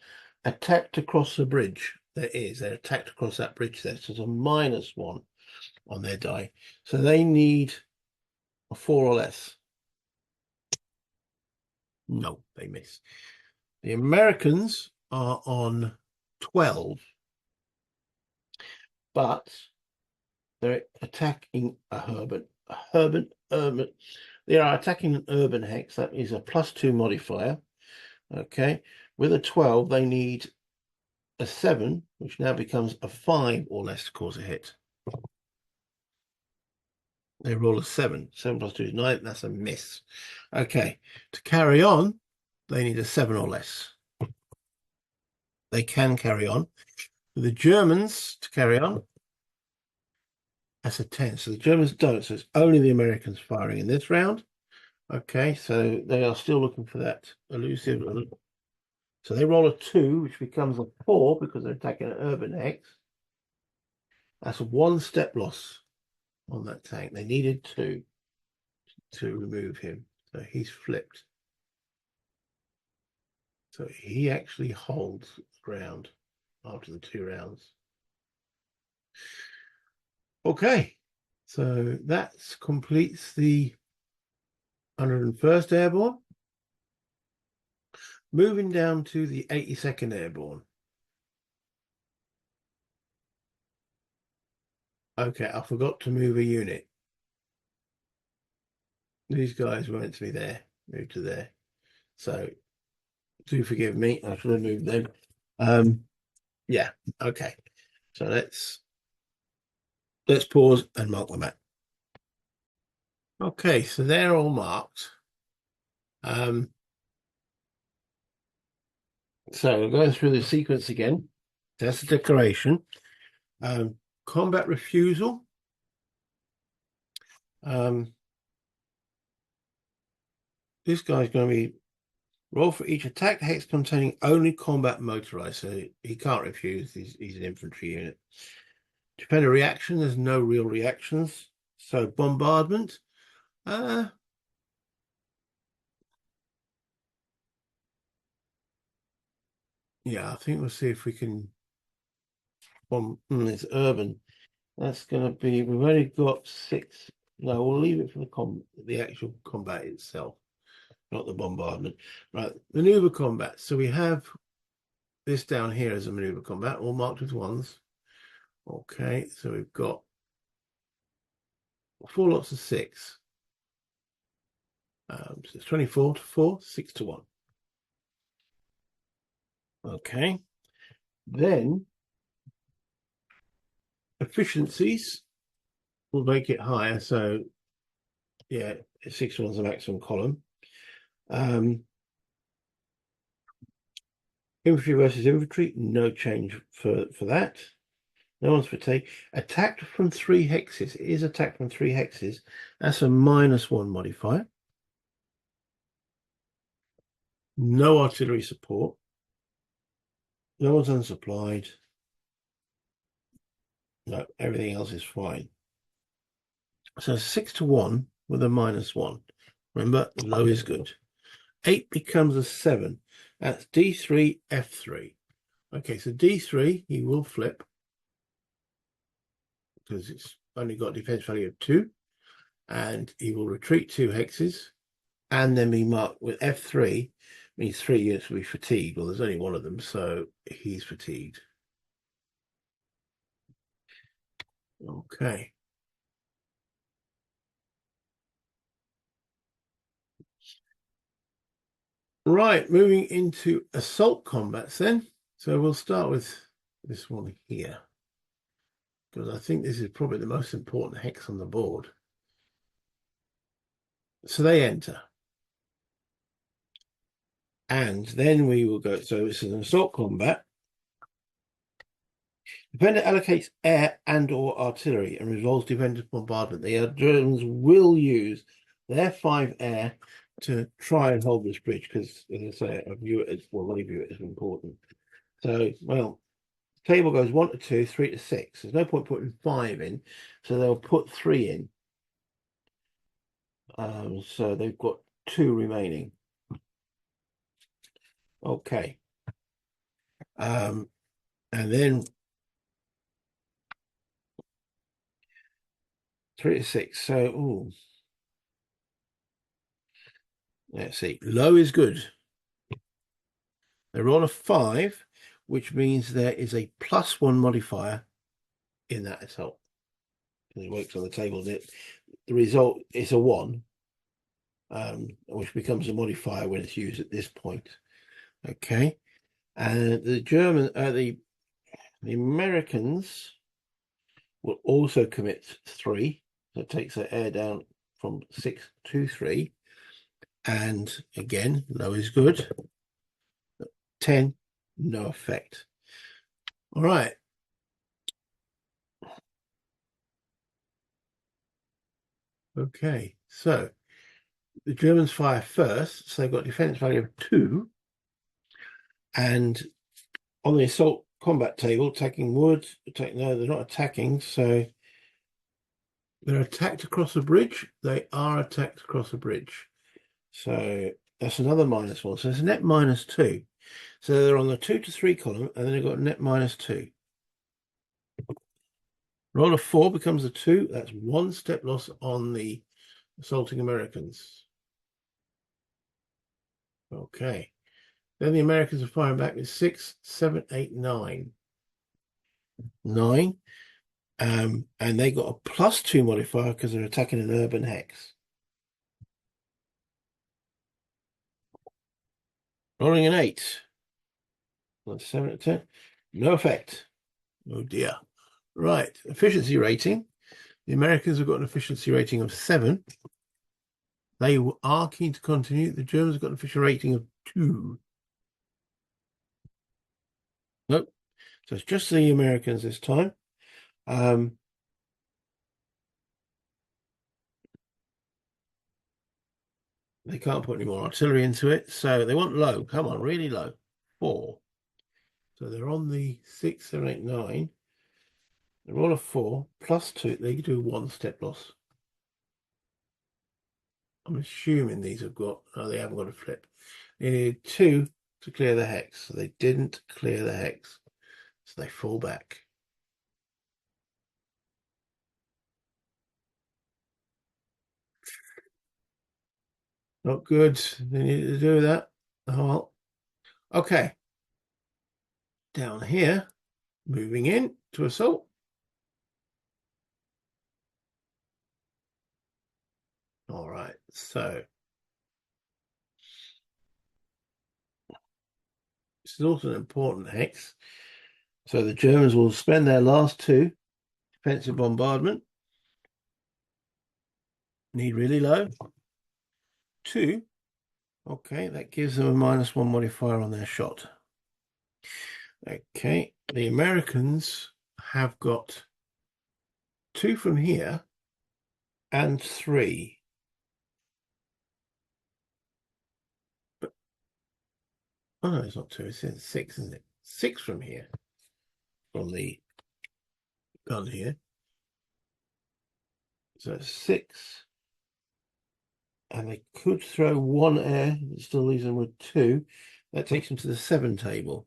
S1: attacked across the bridge. There is. They're attacked across that bridge there. So it's a -1 on their die. So they need a 4 or less. No, they miss. The Americans are on 12, but they're attacking urban. They are attacking an urban hex. That is a +2 modifier. Okay, with a 12, they need a 7, which now becomes a 5 or less to cause a hit. They roll a 7. 7 + 2 is 9. That's a miss. Okay, to carry on, they need a 7 or less. They can carry on. For the Germans to carry on, that's a 10. So the Germans don't. So it's only the Americans firing in this round. Okay, so they are still looking for that elusive. So they roll a 2, which becomes a 4 because they're attacking an urban hex. That's a 1 step loss on that tank. They needed 2 to remove him. So he's flipped. So he actually holds the ground after the 2 rounds. Okay, so that completes the 101st Airborne. Moving down to the 82nd Airborne. Okay, I forgot to move a unit. These guys were meant to be there, moved to there. So do forgive me, I should have moved them. Yeah, okay. So let's pause and mark them out. Okay, so they're all marked. So we're going through the sequence again. That's the declaration. Combat refusal. This guy's going to be roll for each attack hex containing only combat motorized, so he can't refuse. He's an infantry unit. Depend on reaction, there's no real reactions. So bombardment. Yeah, I think we'll see if we can it's urban. That's gonna be, we've only got 6. No, we'll leave it for the actual combat itself, not the bombardment. Right, maneuver combat. So we have this down here as a maneuver combat, all marked with 1s. Okay, so we've got 4 lots of 6. So it's 24 to 4, 6 to 1. Okay, then efficiencies will make it higher. So yeah, 61 is the maximum column. Infantry versus infantry, no change for that. No one's fatigue. Attacked from 3 hexes. It is attacked from 3 hexes. That's a -1 modifier. No artillery support. No one's unsupplied. No, everything else is fine. So 6-1 with a -1. Remember, low is good. 8 becomes a 7. That's D3, F3. Okay, so D3, he will flip because it's only got a defense value of 2. And he will retreat 2 hexes and then be marked with F3. Means 3 units will be fatigued. Well, there's only one of them, so he's fatigued. Okay. Right, moving into assault combats then. So we'll start with this one here, because I think this is probably the most important hex on the board. So they enter. And then we will go, so this is an assault combat. Defender allocates air and or artillery and resolves defender's bombardment. The Germans will use their 5 air to try and hold this bridge because, as I say, I view it as, well, they view it as important. So, well, the table goes 1 to 2, 3 to 6. There's no point putting 5 in, so they'll put 3 in. So they've got 2 remaining. Okay. And then 3 to 6. So, ooh. Let's see. Low is good. They roll a 5, which means there is a +1 modifier in that assault. And it works on the table. The result is a 1, which becomes a modifier when it's used at this point. Okay. And the Americans will also commit 3. So it takes their air down from 6 to 3. And again, low is good. 10, no effect. All right. Okay, so the Germans fire first, so they've got a defense value of 2. And on the assault combat table, attacking wood, no, they're not attacking, so they're attacked across the bridge. They are attacked across the bridge. So that's another -1. So it's a net -2. So they're on the 2 to 3 column, and then they've got net -2. Roll of 4 becomes a 2. That's 1 step loss on the assaulting Americans. Okay. Then the Americans are firing back with 6, 7, 8, 9. 9. And they got a +2 modifier because they're attacking an urban hex. Rolling an 8. That's 7 to 10. No effect. Oh dear. Right. Efficiency rating. The Americans have got an efficiency rating of 7. They are keen to continue. The Germans have got an efficiency rating of 2. Nope. So it's just the Americans this time. They can't put any more artillery into it, so they want low. Come on, really low. 4. So they're on the 6, 7, 8, 9. They roll a 4 +2. They do 1 step loss. I'm assuming these have got. Oh, they haven't got a flip. They need 2 to clear the hex. So they didn't clear the hex, so they fall back. Not good. They need to do that. Oh, well. Okay. Down here, moving in to assault. All right. So this is also an important hex. So the Germans will spend their last 2 defensive bombardment. Need really low. 2. Okay, that gives them a -1 modifier on their shot. Okay, the Americans have got 2 from here and 3. But, oh no, it's not 2, it's 6, isn't it? 6 from here, from the gun here. So 6. And they could throw 1 air, it still leaves them with 2. That takes them to the 7 table.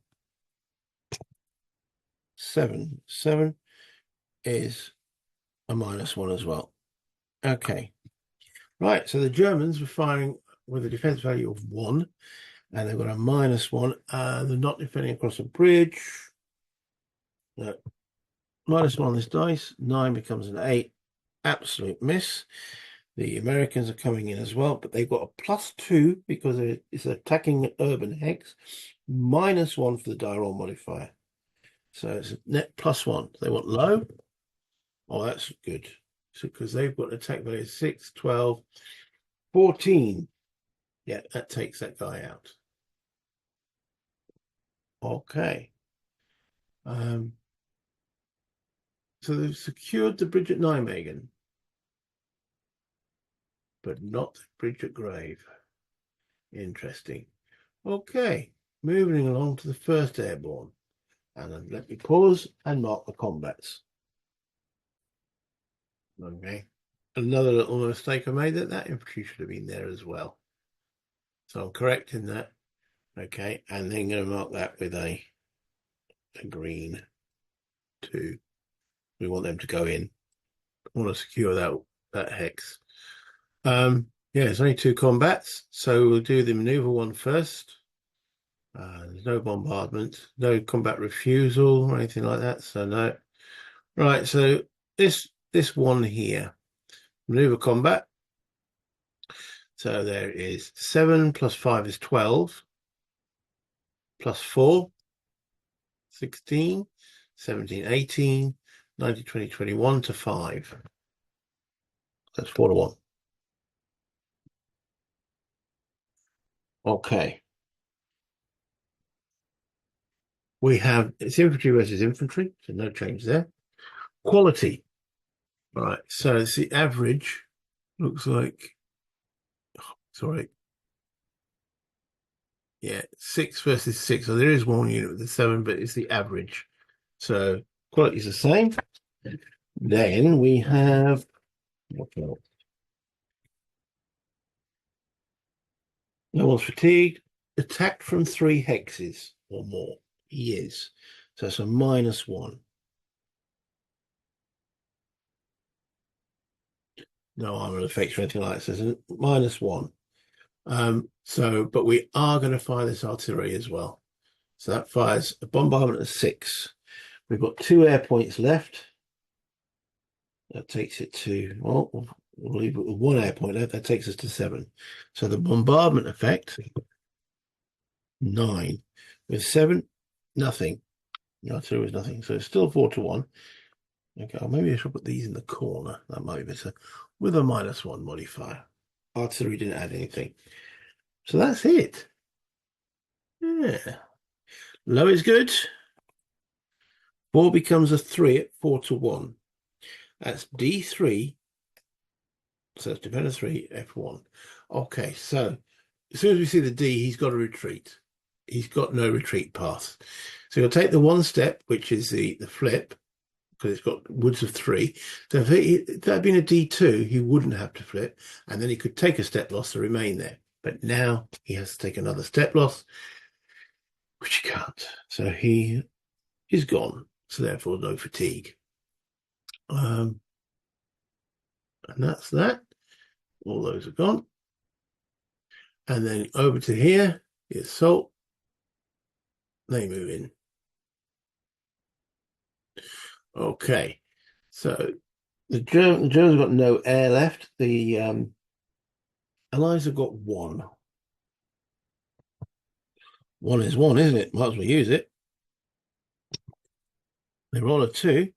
S1: 7 is a -1 as well. Okay. Right, so the Germans were firing with a defense value of 1, and they've got a -1, and they're not defending across a bridge. No. -1 on this dice, 9 becomes an 8. Absolute miss. The Americans are coming in as well, but they've got a +2 because it's attacking an urban hex, -1 for the die roll modifier. So it's a net +1. They want low. Oh, that's good. So because they've got an attack value of 6, 12, 14. Yeah, that takes that guy out. Okay. So they've secured the bridge at Nijmegen, but not the bridge at Grave. Interesting. Okay, moving along to the 1st Airborne. And then let me pause and mark the combats. Okay. Another little mistake I made, that infantry should have been there as well. So I'm correcting that. Okay, and then going to mark that with a green 2. We want them to go in. I want to secure that hex. Yeah, it's only 2 combats, so we'll do the maneuver one first. There's no bombardment, no combat refusal or anything like that, so no. Right, so this one here, maneuver combat. So there is 7 + 5 is 12, +4, 16, 17, 18, 19, 20, 21 to 5. That's 4 to 1. Okay. We have it's infantry versus infantry, so no change there. Quality. Right, so it's the average. Looks like, sorry. Yeah, 6 versus 6. So there is 1 unit with the 7, but it's the average. So quality is the same. Then we have what else? No one's fatigued. Attacked from 3 hexes or more. He is. So it's a -1. No armor effects or anything like that. So it's a -1. But we are going to fire this artillery as well. So that fires a bombardment of 6. We've got 2 air points left. That takes it to, well, we'll leave it with 1 air point left. That takes us to 7. So the bombardment effect, 9. With 7, nothing. The artillery was nothing. So it's still 4 to 1. Okay, well, maybe I should put these in the corner. That might be better. With a -1 modifier. Artillery didn't add anything. So that's it. Yeah. Low is good. 4 becomes a 3 at 4 to 1. That's D3. So it's defender 3, F1. Okay, so as soon as we see the D, he's got to retreat. He's got no retreat path. So he'll take the 1 step, which is the flip, because it's got woods of 3. So if that had been a D2, he wouldn't have to flip, and then he could take a step loss to remain there. But now he has to take another step loss, which he can't. So he is gone. So therefore, no fatigue. And that's that. All those are gone. And then over to here is Salt. They move in. Okay. So the Germans have got no air left. The Allies have got 1. 1 is 1, isn't it? Might as well use it. They roll a 2.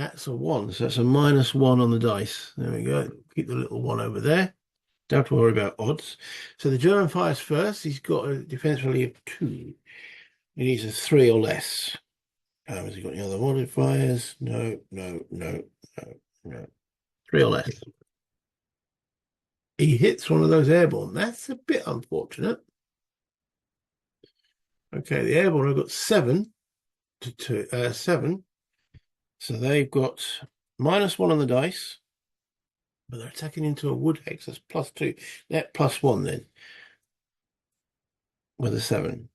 S1: That's a 1, so that's a -1 on the dice. There we go. Keep the little 1 over there. Don't have to worry about odds. So the German fires first. He's got a defense value of 2. He needs a 3 or less. Has he got any other modifiers? No, no, no, no, no. 3 or less. He hits one of those airborne. That's a bit unfortunate. Okay, the airborne have got 7 to 2, 7. So they've got -1 on the dice, but they're attacking into a wood hex. That's +2. Net +1 then with a 7.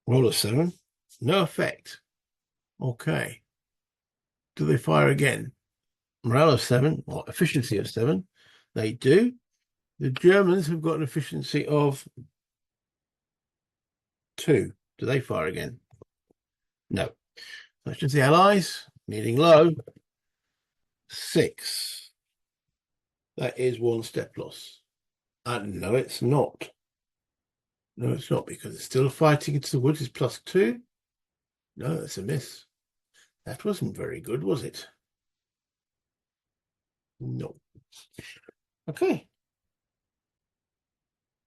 S1: Roll a 7. No effect. Okay. Do they fire again? Morale of 7, or efficiency of 7. They do. The Germans have got an efficiency of 2. Do they fire again? No. That's just the Allies. Needing low. 6. That is 1 step loss. No, it's not. No, it's not, because it's still fighting into the woods. Is +2. No, that's a miss. That wasn't very good, was it? No. Okay.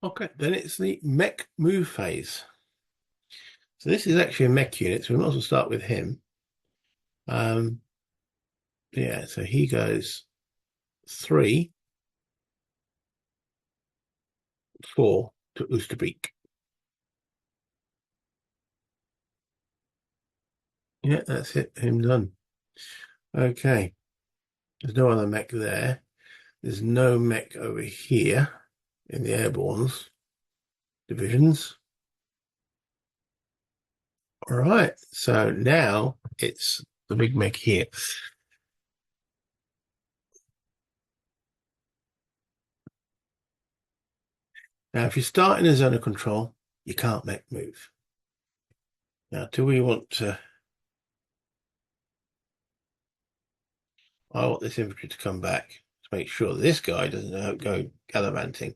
S1: Okay, then it's the mech move phase. So this is actually a mech unit, so we might as well start with him. Yeah, so he goes 3, 4 to Oosterbeek. Yeah, that's it. Him done. Okay. There's no other mech there. There's no mech over here in the airborne's divisions. All right. So now it's the big mech here. Now, if you start in a zone of control, you can't mech move. Now, do we want to... I want this infantry to come back to make sure that this guy doesn't go gallivanting.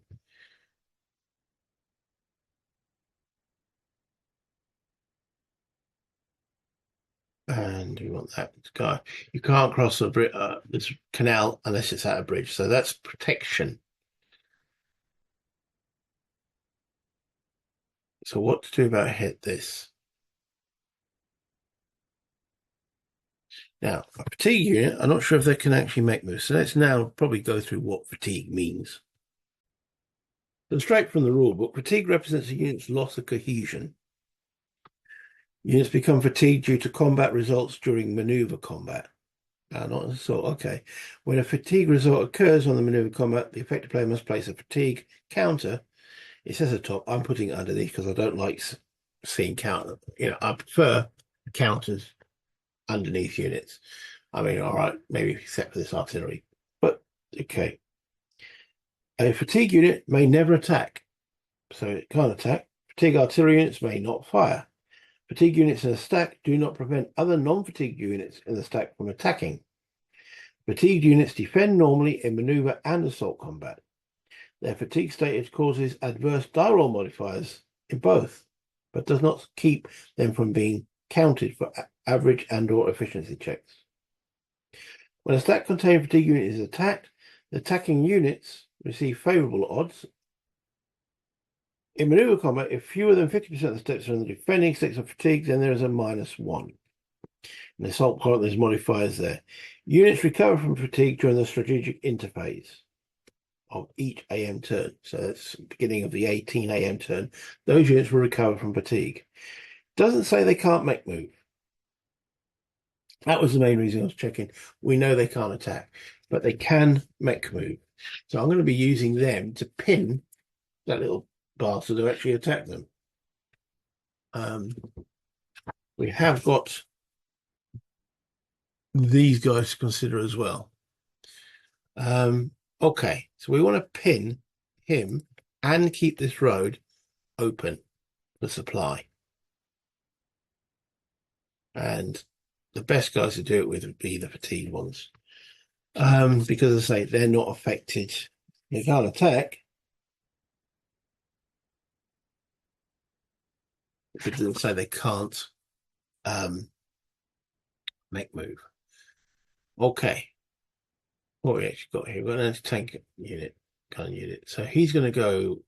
S1: And we want that guy. You can't cross this canal unless it's at a bridge. So that's protection. So what to do about hit this? Now, a fatigue unit, I'm not sure if they can actually make moves. So let's now probably go through what fatigue means. So straight from the rule book, fatigue represents a unit's loss of cohesion. Units become fatigued due to combat results during maneuver combat. Not an assault. Okay. When a fatigue result occurs on the maneuver combat, the effective player must place a fatigue counter. It says at the top. I'm putting it underneath because I don't like seeing counter. I prefer counters underneath units. I mean, all right, maybe except for this artillery, but okay. A fatigue unit may never attack, so it can't attack. Fatigue artillery units may not fire. Fatigue units in a stack do not prevent other non-fatigue units in the stack from attacking. Fatigued units defend normally in maneuver and assault combat. Their fatigue status causes adverse die roll modifiers in both, but does not keep them from being counted for average and/or efficiency checks. When a stack containing fatigue unit is attacked, the attacking units receive favorable odds. In maneuver combat, if fewer than 50% of the steps are in the defending sticks of fatigue, then there is a -1. In assault combat, there's modifiers there. Units recover from fatigue during the strategic interphase of each AM turn. So that's the beginning of the 18 AM turn. Those units will recover from fatigue. Doesn't say they can't make move. That was the main reason I was checking. We know they can't attack, but they can make move. So I'm going to be using them to pin that little bastard to actually attack them. We have got these guys to consider as well. Okay, so we want to pin him and keep this road open for supply. And the best guys to do it with would be the fatigue ones. Because as I say, they're not affected. They can't attack. It doesn't say they can't make move. Okay. What we actually got here? We've got an anti-tank unit, gun unit. So he's going to go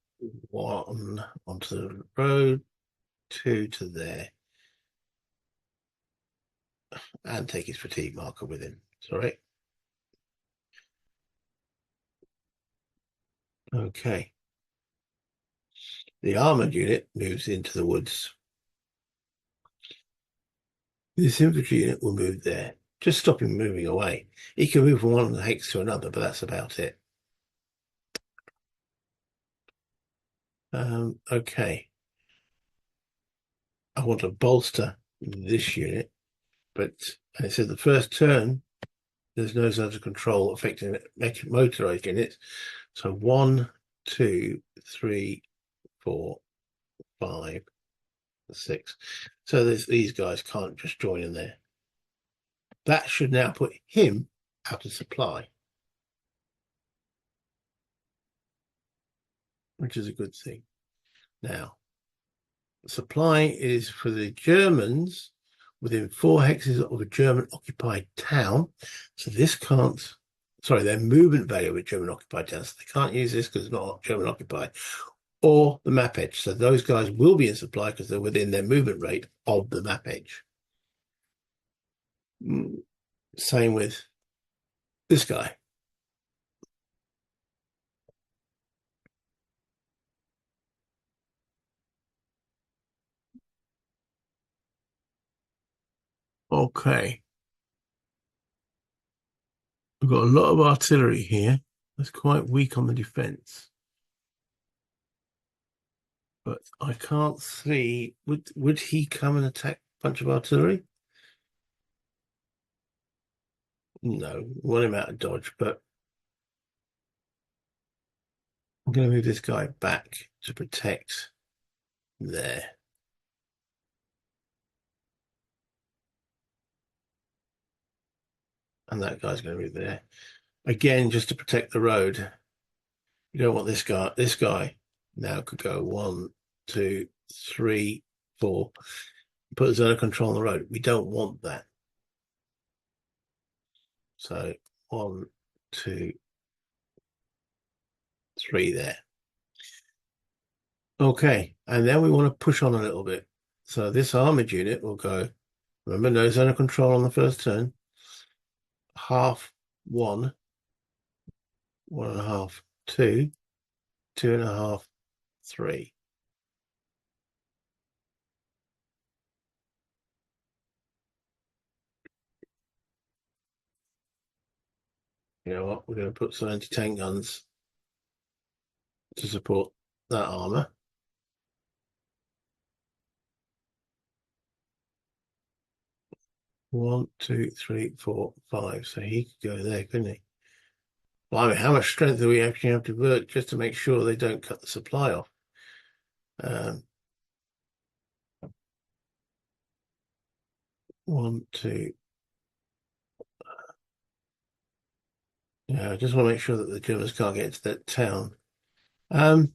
S1: 1 onto the road, 2 to there, and take his fatigue marker with him. Sorry. Okay. The armored unit moves into the woods. This infantry unit will move there. Just stop him moving away. He can move from one hex to another, but that's about it. Okay. I want to bolster this unit, but it said the first turn, there's no zones of control affecting motorized units. So 1, 2, 3, 4, 5, 6. So these guys can't just join in there. That should now put him out of supply, which is a good thing. Now, supply is for the Germans within 4 hexes of a German occupied town. So this can't, sorry, their movement value of a German occupied town. So they can't use this because it's not German occupied, or the map edge. So those guys will be in supply because they're within their movement rate of the map edge. Same with this guy. Okay. We've got a lot of artillery here. That's quite weak on the defense. But I can't see. Would he come and attack a bunch of artillery? No, want him out of dodge, but I'm going to move this guy back to protect there. And that guy's going to be there. Again, just to protect the road. You don't want this guy. This guy now could go 1, 2, 3, 4. Put a zone of control on the road. We don't want that. So 1, 2, 3 there. Okay, and then we want to push on a little bit. So this armored unit will go, remember, no zone of control on the first turn. Half 1, 1.5, 2, 2.5, 3. You know what? We're going to put some anti-tank guns to support that armor. One, 2, 3, 4, 5. So he could go there, couldn't he? Well, I mean, how much strength do we actually have to work just to make sure they don't cut the supply off? 1, 2. Yeah, I just want to make sure that the Germans can't get into that town. Now,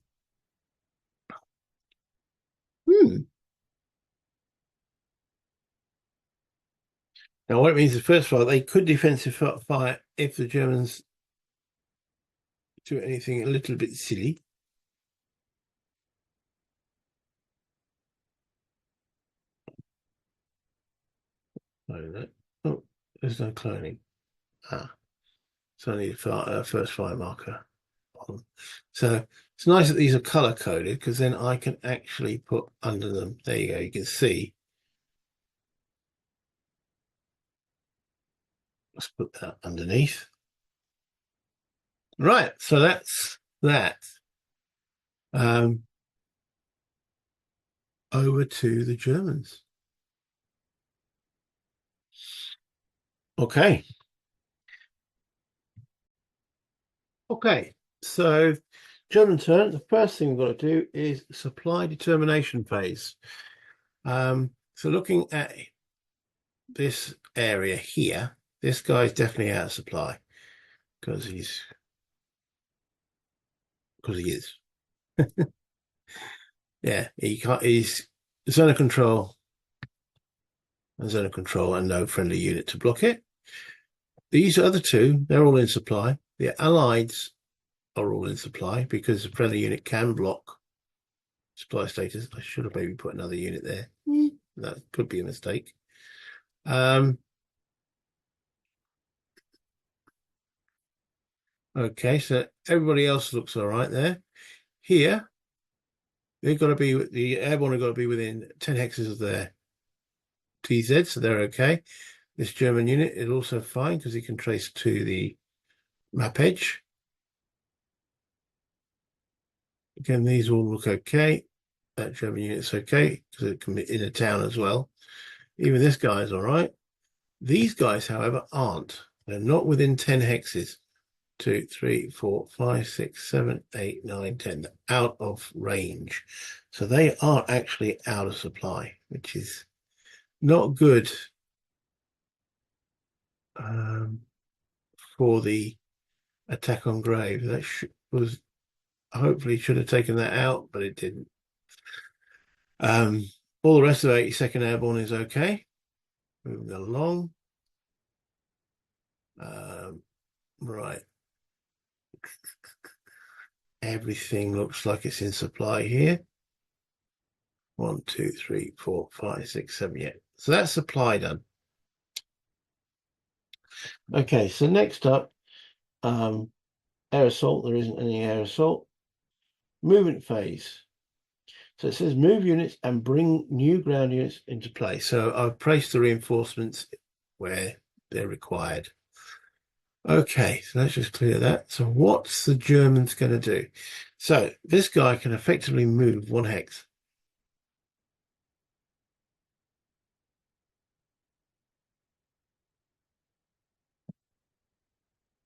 S1: what it means is, first of all, they could defensive fire if the Germans do anything a little bit silly. I don't know. Oh, there's no cloning. So I need a first fire marker on. So it's nice that these are color coded because then I can actually put under them. There you go. You can see. Let's put that underneath. Right. So that's that. Over to the Germans. Okay. Okay. So German turn. The first thing we've got to do is supply determination phase. So looking at this area here, this guy's definitely out of supply because he is. Yeah, he can't. He's zone of control. and zone of control, and no friendly unit to block it. These other two, they're all in supply. The Allies are all in supply because the friendly unit can block supply status. I should have maybe put another unit there. That could be a mistake. Okay, so everybody else looks all right there. Here, they've got to be, the airborne have got to be within 10 hexes of their TZ, so they're okay. This German unit is also fine because he can trace to the map edge. Again, these all look okay. That German unit's okay because it can be in a town as well. Even this guy is all right. These guys, however, aren't. They're not within 10 hexes. 2, 3, 4, 5, 6, 7, 8, 9, 10. They're out of range. So they are actually out of supply, which is not good for the attack on Graves. That was hopefully should have taken that out, but it didn't. All the rest of 82nd Airborne is okay. Moving along. Right. Everything looks like it's in supply here. 1, 2, 3, 4, 5, 6, 7. Yeah. So that's supply done. Okay, so next up, air assault. There isn't any air assault. Movement phase. So it says move units and bring new ground units into play. So I've placed the reinforcements where they're required. Okay, so let's just clear that. So what's the Germans going to do? So this guy can effectively move 1 hex.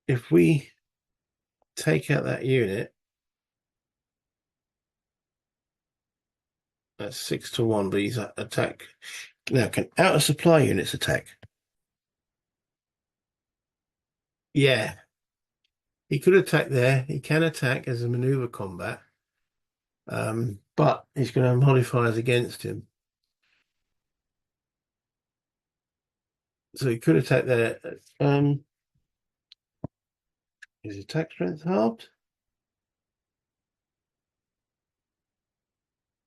S1: If we take out that unit, that's 6 to 1, but he's attack. Now, can out of supply units attack? Yeah. He could attack there. He can attack as a maneuver combat. But he's going to have modifiers against him. So he could attack there. Is attack strength halved?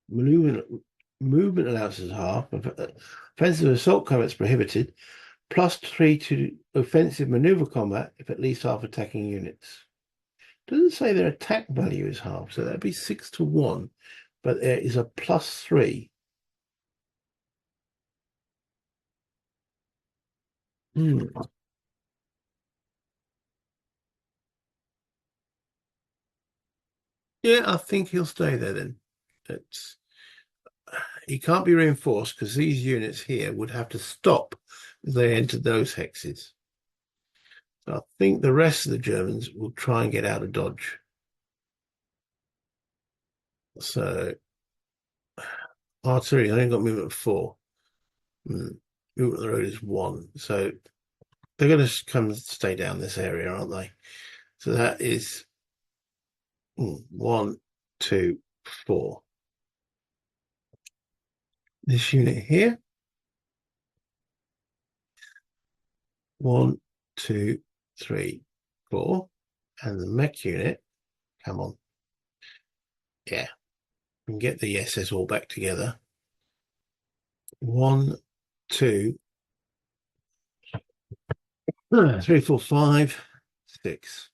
S1: Movement allowance is half. Offensive assault combat is prohibited. +3 to offensive maneuver combat if at least half attacking units. Doesn't say their attack value is half, so that'd be 6 to 1, but there is a +3. Yeah, I think he'll stay there then. He can't be reinforced because these units here would have to stop as they entered those hexes. So I think the rest of the Germans will try and get out of dodge. So artillery, I only got movement of 4. Movement on the road is 1. So they're going to come stay down this area, aren't they? So that is 1, 2, 4. This unit here. 1, 2, 3, 4. And the mech unit, come on. Yeah. We can get the SS all back together. 1, 2, 3, 4, 5, 6.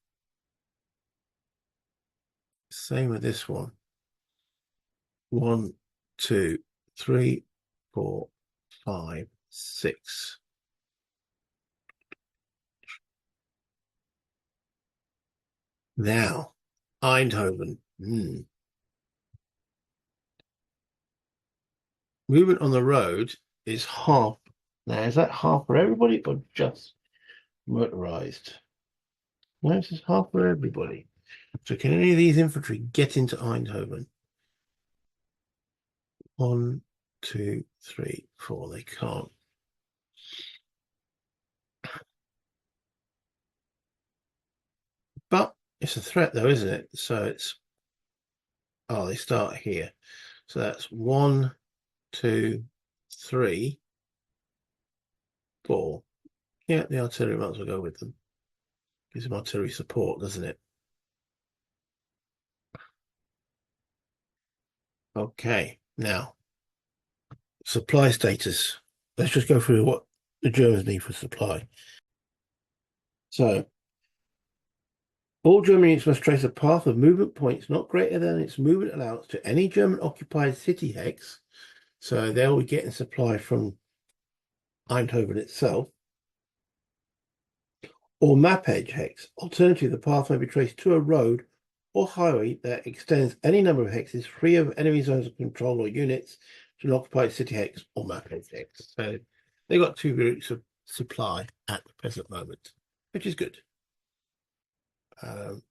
S1: Same with this one. 1, 2, 3, 4, 5, 6. Now, Eindhoven. Movement on the road is half. Now, is that half for everybody or just motorized? No, this is half for everybody. So can any of these infantry get into Eindhoven? 1, 2, 3, 4. They can't. But it's a threat though, isn't it? So it's, oh, they start here. So that's 1, 2, 3. 4. Yeah, the artillery might as well go with them. Gives them artillery support, doesn't it? Okay, now supply status. Let's just go through what the Germans need for supply. So, all German units must trace a path of movement points not greater than its movement allowance to any German-occupied city hex. So they'll be getting supply from Eindhoven itself. Or map edge hex. Alternatively, the path may be traced to a road or highway that extends any number of hexes free of enemy zones of control or units to an occupied city hex or map edge hex. So they've got 2 routes of supply at the present moment, which is good. 1,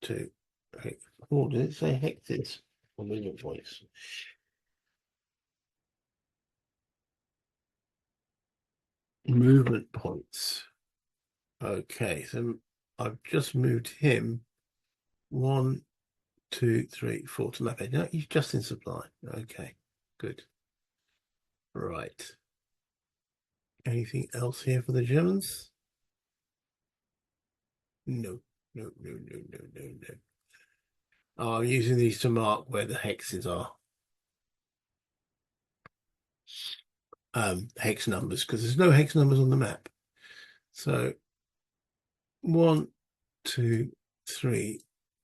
S1: 2, 3, 4. Did it say hexes or movement points? Movement points. Okay, so I've just moved him 1, 2, 3, 4 to map edge. No, he's just in supply. Okay, good. Right. Anything else here for the Germans? No, no, no, no, no, no, no. Oh, I'm using these to mark where the hexes are. Hex numbers, because there's no hex numbers on the map. So 1, 2, 3,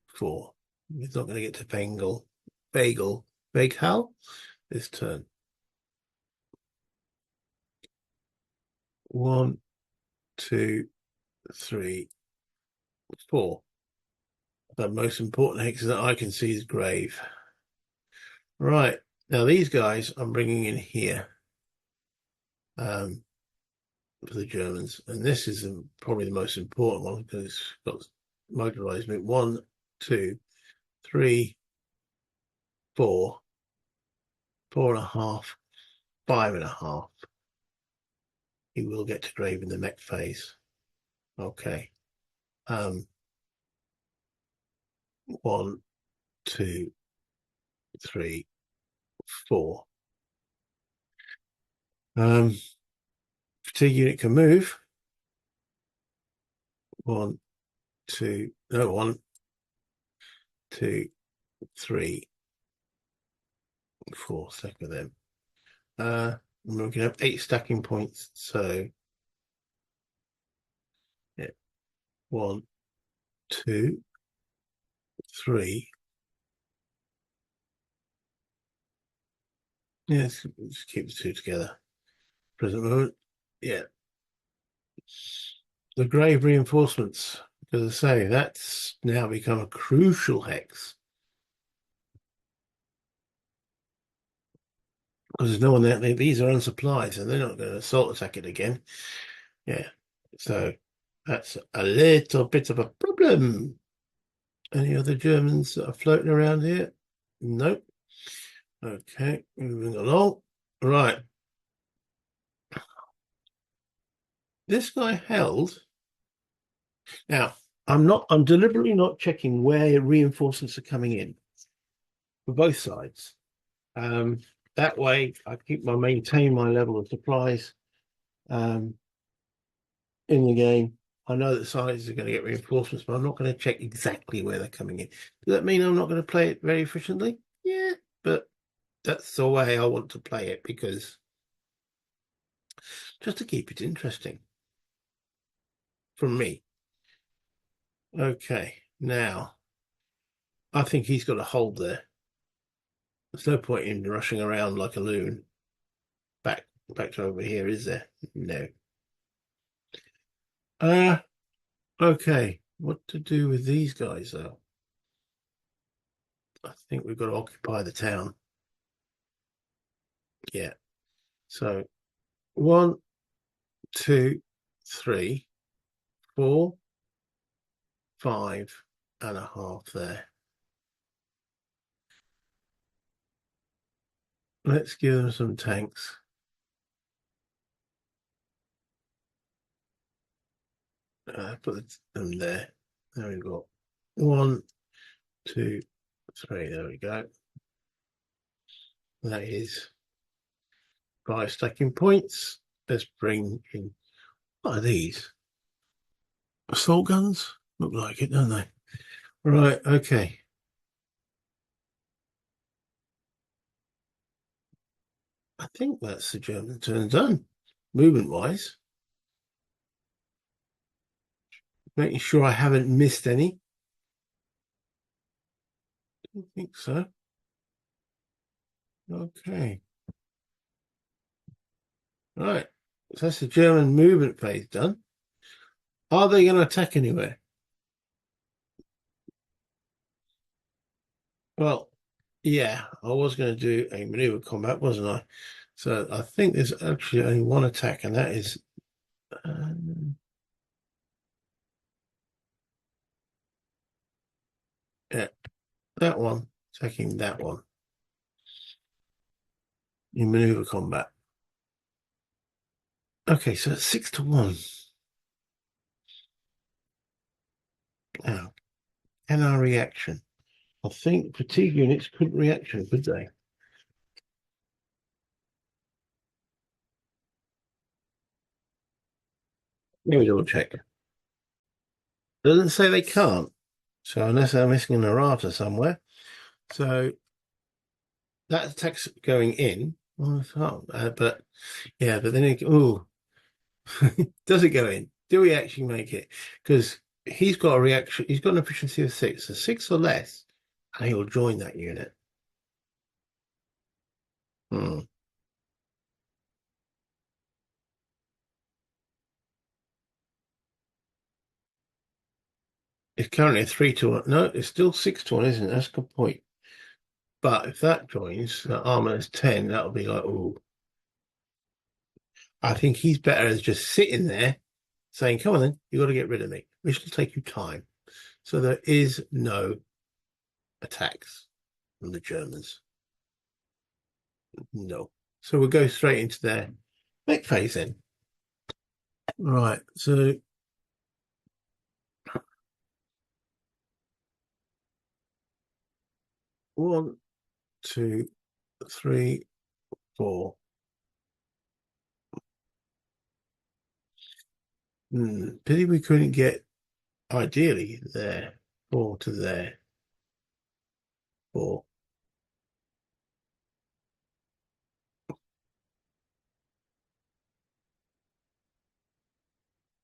S1: 4. He's not going to get to Bagel this turn. 1, 2, 3, 4. The most important hex that I can see is Grave. Right, now these guys I'm bringing in here for the Germans, and this is probably the most important one because it's got motorized movement. 1, 2, 3, 4, 4.5, 5.5. He will get to Grave in the mech phase. Okay. 1, 2, 3, 4. Fatigue unit can move. 1, 2, 3, 4. Stack of them. We can have 8 stacking points. So, yeah, 1, 2, 3. Yeah, let's keep the 2 together. Present moment. Yeah. The Grave reinforcements, because I say that's now become a crucial hex. Because there's no one there. These are unsupplied, so they're not going to assault attack it again. Yeah. So that's a little bit of a problem. Any other Germans that are floating around here? Nope. Okay, moving along. Right. This guy held. Now, I'm deliberately not checking where reinforcements are coming in for both sides. That way I maintain my level of supplies in the game. I know that sides are going to get reinforcements, but I'm not going to check exactly where they're coming in. Does that mean I'm not going to play it very efficiently? Yeah, but that's the way I want to play it, because just to keep it interesting from me. Okay, now I think he's got a hold there. There's no point in rushing around like a loon back to over here, is there? No. Okay, what to do with these guys though? I think we've got to occupy the town. Yeah. So 1, 2, 3, 4, 5.5 there. Let's give them some tanks. Put them there. There we go. 1, 2, 3. There we go. That is 5 stacking points. let's bring in, what are these? Assault guns? Look like it, don't they? Right, okay. I think that's the German turn done, movement-wise. Making sure I haven't missed any. I don't think so. Okay. Right. So that's the German movement phase done. Are they going to attack anywhere? Well, yeah, I was going to do a maneuver combat, wasn't I? So I think there's actually only one attack, and that is yeah, that one, attacking that one in maneuver combat. Okay, so it's 6-1. Now, can our reaction? I think fatigue units couldn't reaction, could they? Let me double check. Doesn't say they can't. So unless they're missing an errata somewhere. So that attack's going in. Well, but yeah, but then oh, does it go in? Do we actually make it? Because he's got a reaction. He's got an efficiency of 6, so 6 or less, and he'll join that unit. Hmm. It's currently a 3-1. No, it's still 6-1, isn't it? That's a good point. But if that joins, the armor is 10. That'll be like, oh, I think he's better as just sitting there saying, come on then, you've got to get rid of me, which will take you time. So there is no attacks from the Germans. No. So we'll go straight into their mech phase then. Right. So 1, 2, 3, 4. Pity we couldn't get ideally there. 4 to there. 4.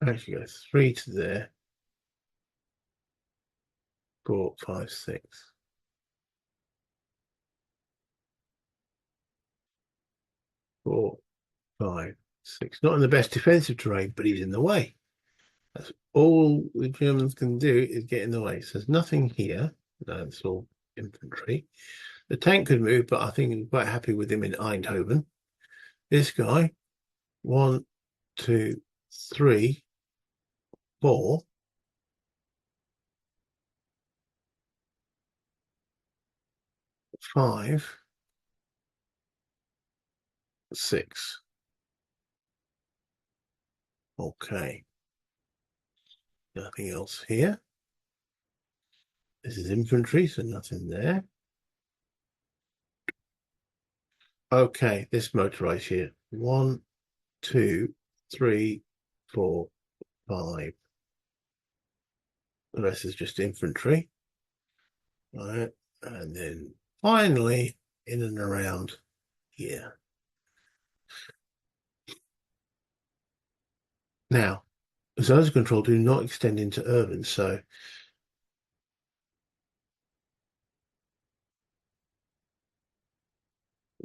S1: Actually go 3 to there. 4, 5, 6. 4, 5, 6. Not in the best defensive terrain, but he's in the way. That's all the Germans can do is get in the way. So there's nothing here. That's all infantry. The tank could move, but I think I'm quite happy with him in Eindhoven. This guy, 1, 2, 3, 4. 5, 6. Okay. Nothing else here. This is infantry, so nothing there. Okay, this motorized here. 1, 2, 3, 4, 5. The rest is just infantry. All right. And then finally in and around here. Now, zones of control do not extend into urban, so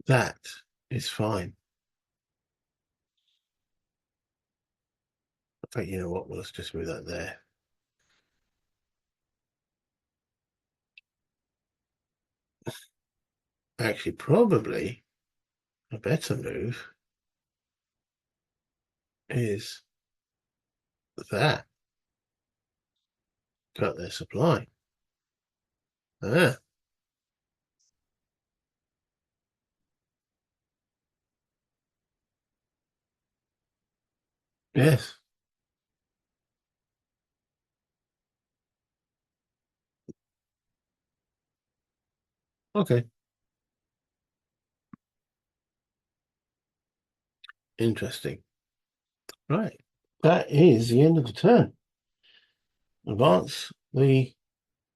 S1: that is fine. But you know what? Well, let's just move that there. Actually, probably a better move is that. Cut their supply. Ah, yes. Okay. Interesting. Right. That is the end of the turn. Advance the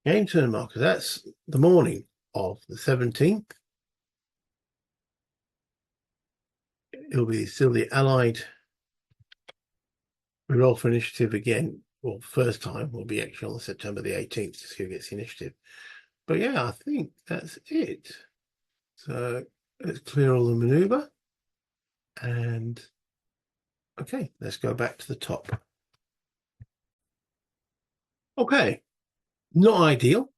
S1: game turn marker. That's the morning of the 17th. It'll be still the Allied roll for initiative again. Well, first time will be actually on September the 18th to see who gets the initiative. But yeah, I think that's it. So let's clear all the maneuver. And okay, let's go back to the top. Okay, not ideal.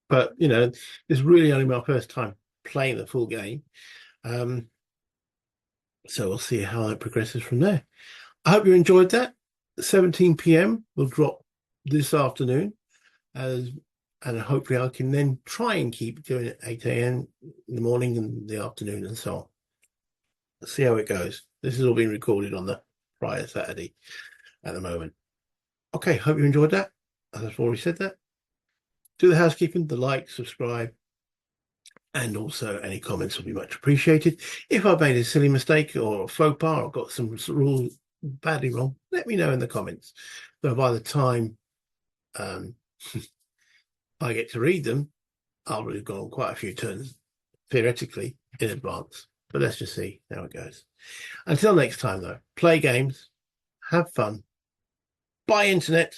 S1: But, you know, it's really only my first time playing the full game. So we'll see how it progresses from there. I hope you enjoyed that. 17 p.m. will drop this afternoon, and hopefully I can then try and keep doing it 8 a.m. in the morning and the afternoon and so on. Let's see how it goes. This has all been recorded on the prior Saturday at the moment. Okay, hope you enjoyed that. As I've already said that. Do the housekeeping, the like, subscribe, and also any comments will be much appreciated. If I've made a silly mistake or a faux pas or got some rules badly wrong, let me know in the comments. So by the time I get to read them, I'll have gone on quite a few turns, theoretically, in advance. But let's just see how it goes. Until next time, though, play games, have fun, buy internet,